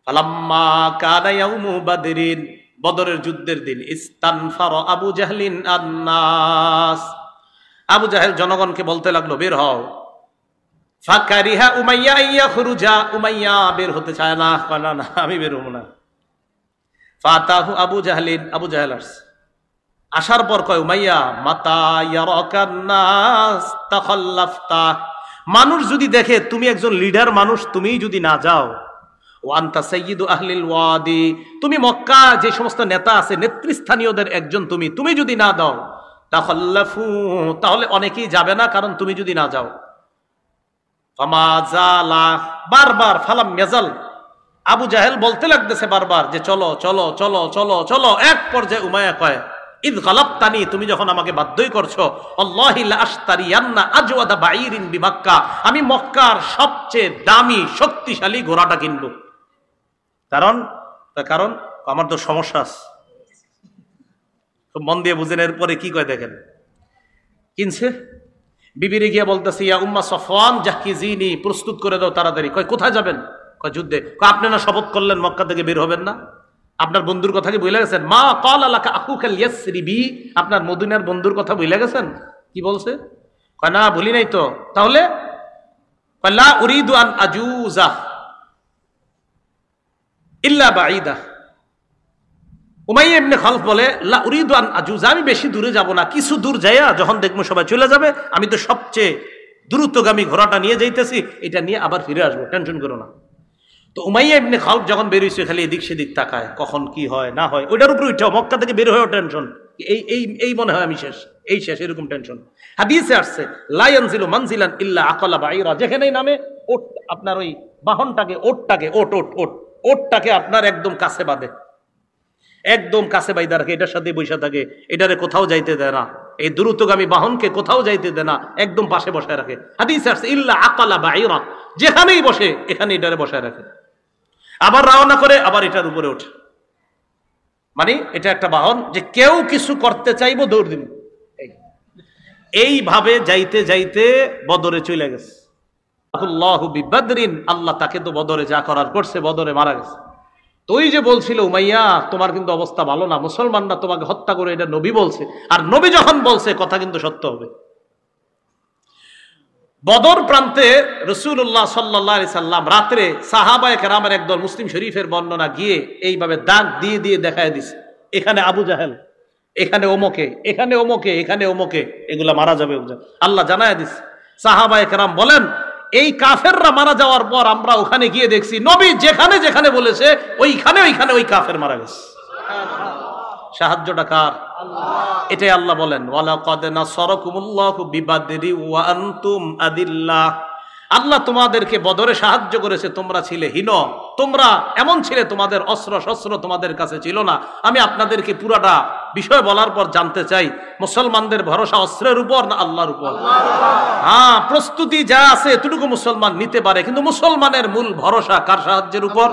ফালাম্মা কানা ইয়াউমু বাদরিন, বদরের যুদ্ধের দিন, ইস্তানফারা আবু জাহলিন আন-নাস, আবু জাহেল জনগণকে বলতে লাগলো বের হও। ফাকারিহা উমাইয়া ইয়াখরুজা, উমাইয়া বের হতে চায় না, না না আমি বের হব না। ফাতাহু আবু জাহলিন, আবু জাহেল আসছে, আসার পর কয় উমাইয়া মাতা ইয়ারাকান নাস তাখাল্লাফতা, মানুষ যদি দেখে তুমি একজন লিডার মানুষ, তুমি যদি না যাও, ওয়া আনতা সাইয়্যিদু আহলিল ওয়াদি, তুমি মক্কা যে সমস্ত নেতা আছে নেতৃস্থানীয়দের একজন, তুমি যদি না দাও, তাখাল্লাফু, তাহলে অনেকেই যাবে না, কারণ তুমি যদি না যাও। ফামাজালা, বারবার, ফালাম ইয়াজাল, আবু জাহেল বলতে লাগতেছে বারবার যে চলো চলো চলো চলো চলো। এক পর্যায়ে উমাইয়া কয়, ইদ গালাবতানি, তুমি যখন আমাকে বাধ্যই করছো, আল্লাহি লা আশতারিয়ান্না আজওয়াদা বাঈরিন বিমাক্কা, আমি মক্কার সবচেয়ে দামি শক্তিশালী ঘোড়াটা কিনবো। কারণ কারণ আমার তো সমস্যা আছে। মন দিয়ে বুঝেন। এরপরে কি কয় দেখেন, কিনছে বিবিরে গিয়া বলতেছে, ইয়া উম্মা সফওয়ান জাহকিজিনি, প্রস্তুত করে দাও তাড়াতাড়ি। কয় কোথায় যাবেন? কয় যুদ্ধে। কয় আপনি না শপথ করলেন মক্কা থেকে বের হবেন না? আপনার বন্ধুর কথা কি ভুলে গেছেন? মা ক্বালা লাকা আখুকাল ইয়াসরিবি, আপনার মদিনার বন্ধুর কথা ভুলে গেছেন? কি বলছে? কয় না ভুলি নাই তো। তাহলে কয় লা উরিদু আন আজুজা ইল্লা বাঈদা। উমাইয়া ইবনে খালফ বলে, লা উরিদু আন আজুজা, আমি বেশি দূরে যাব না, কিছু দূর যাইয়া যখন দেখবো সবাই চলে যাবে, আমি তো সবচেয়ে দ্রুতগামী ঘোড়াটা নিয়ে যাইতেছি, এটা নিয়ে আবার ফিরে আসবো, টেনশন করো না। তো উমাইয়া ইবনে খালফ যখন বের হইছে খালি এদিক সেদিক তাকায়, কখন কি হয় না হয়, ওইটার উপরে উঠে মক্কা থেকে বের হয়েও টেনশন, এই এই এই মনে হয় আমি শেষ, এই শেষ, এরকম টেনশন। হাদিসে আসছে, লা ইয়ানজিলু মানজিলান ইল্লা আকালা বাঈরা, যেখানেই নামে ওট, আপনার ওই বাহনটাকে, ওটটাকে আপনার একদম কাছে বাঁধে, একদম কাছে বাইদা রাখে, এটার সাথে বৈশা থাকে, এটারে কোথাও যাইতে দেয় না, এই দ্রুতগামী বাহনকে কোথাও যাইতে দেয় না, একদম পাশে বসায় রাখে। হাদিস আছে ইল্লা আকালা বাঈরা, যেখানেই বসে এখানে এটারে বসায় রাখে, আবার রওনা করে আবার এটার উপরে ওঠে। মানে এটা একটা বাহন যে কেউ কিছু করতে চাইবো দৌড় দিব। এইভাবে যাইতে যাইতে বদরে চলে গেছে। আল্লাহু বিবদরিন, আল্লাহ তাকে তো বদরে যা করার করছে, বদরে মারা গেছে। তো ওই যে বলছিল উমাইয়া তোমার কিন্তু অবস্থা ভালো না, মুসলমানরা তোমাকে হত্যা করে, এটা নবী বলছে, আর নবী যখন বলছে কথা কিন্তু সত্য হবে। বদর প্রান্তে রাসূলুল্লাহ সাল্লাল্লাহু আলাইহি সাল্লাম রাতে সাহাবায়ে কেরামের একদল, মুসলিম শরীফের বর্ণনা, গিয়ে এইভাবে দাগ দিয়ে দিয়ে দেখায় দিছে, এখানে আবু জাহেল, এখানে ওমকে, এখানে ওমকে, এখানে ওমকে, এগুলা মারা যাবে। আল্লাহ জানায় দিছে। সাহাবায়ে কেরাম বলেন, এই কাফেররা মারা যাওয়ার পর আমরা ওখানে গিয়ে দেখছি নবী যেখানে যেখানে বলেছে ওইখানে ওইখানে ওই কাফের মারা গেছে। সাহায্যটা কার? এটাই আল্লাহ বলেন, ওয়ালাকাদ নাসারাকুমুল্লাহু বিবাদরি ওয়া আনতুম আদিল্লাহ, আল্লাহ তোমাদেরকে বদরে সাহায্য করেছে, তোমরা ছিলে হীন, তোমরা এমন ছিলে, তোমাদের অস্ত্র শস্ত্র তোমাদের কাছে ছিল না। আমি আপনাদেরকে পুরাটা বিষয় বলার পর জানতে চাই, মুসলমানদের ভরসা অস্ত্রের উপর না আল্লাহর উপর? হ্যাঁ, প্রস্তুতি যা আছে এতটুকু মুসলমান নিতে পারে, কিন্তু মুসলমানের মূল ভরসা কার সাহায্যের উপর?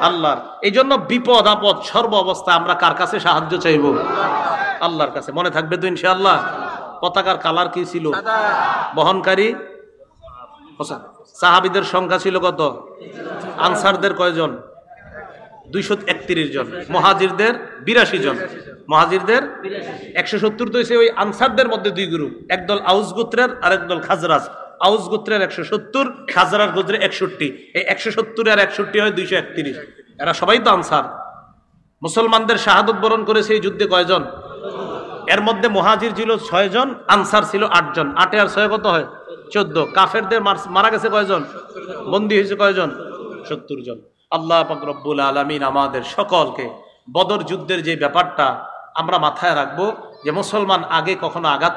আল্লাহর। এই জন্য বিপদ আপদ সর্ব অবস্থায় আমরা কার কাছে সাহায্য চাইব? আল্লাহর কাছে। মনে থাকবে তো ইনশাআল্লাহ? পতাকার কালার কি ছিল? বহনকারী সাহাবীদের সংখ্যা ছিল কত? আনসারদের কয়জন? 231 জন। মুহাজিরদের 82 জন। মুহাজিরদের 170। তো হইছে ওই আনসারদের মধ্যে দুই গ্রুপ, একদল আউস গোত্রের আর একদল খাজরাজ। আউস গোত্রের 170, খাজরাজ গোত্রের 61। এই 170 আর 61 হয় 231। এরা সবাই তো আনসার। মুসলমানদের শাহাদত বরণ করেছে এই যুদ্ধে কয়জন? এর মধ্যে মুহাজির ছিল 6 জন, আনসার ছিল 8 জন। 8 আর 6 কত হয়? 14। কাফেরদের মারা গেছে কয়জন? বন্দী হয়েছে কয়জন? 70 জন। আল্লাহ পাক রব্বুল আলামিন আমাদের সকলকে বদর যুদ্ধের যে ব্যাপারটা আমরা মাথায় রাখবো, যে মুসলমান আগে কখনো আঘাত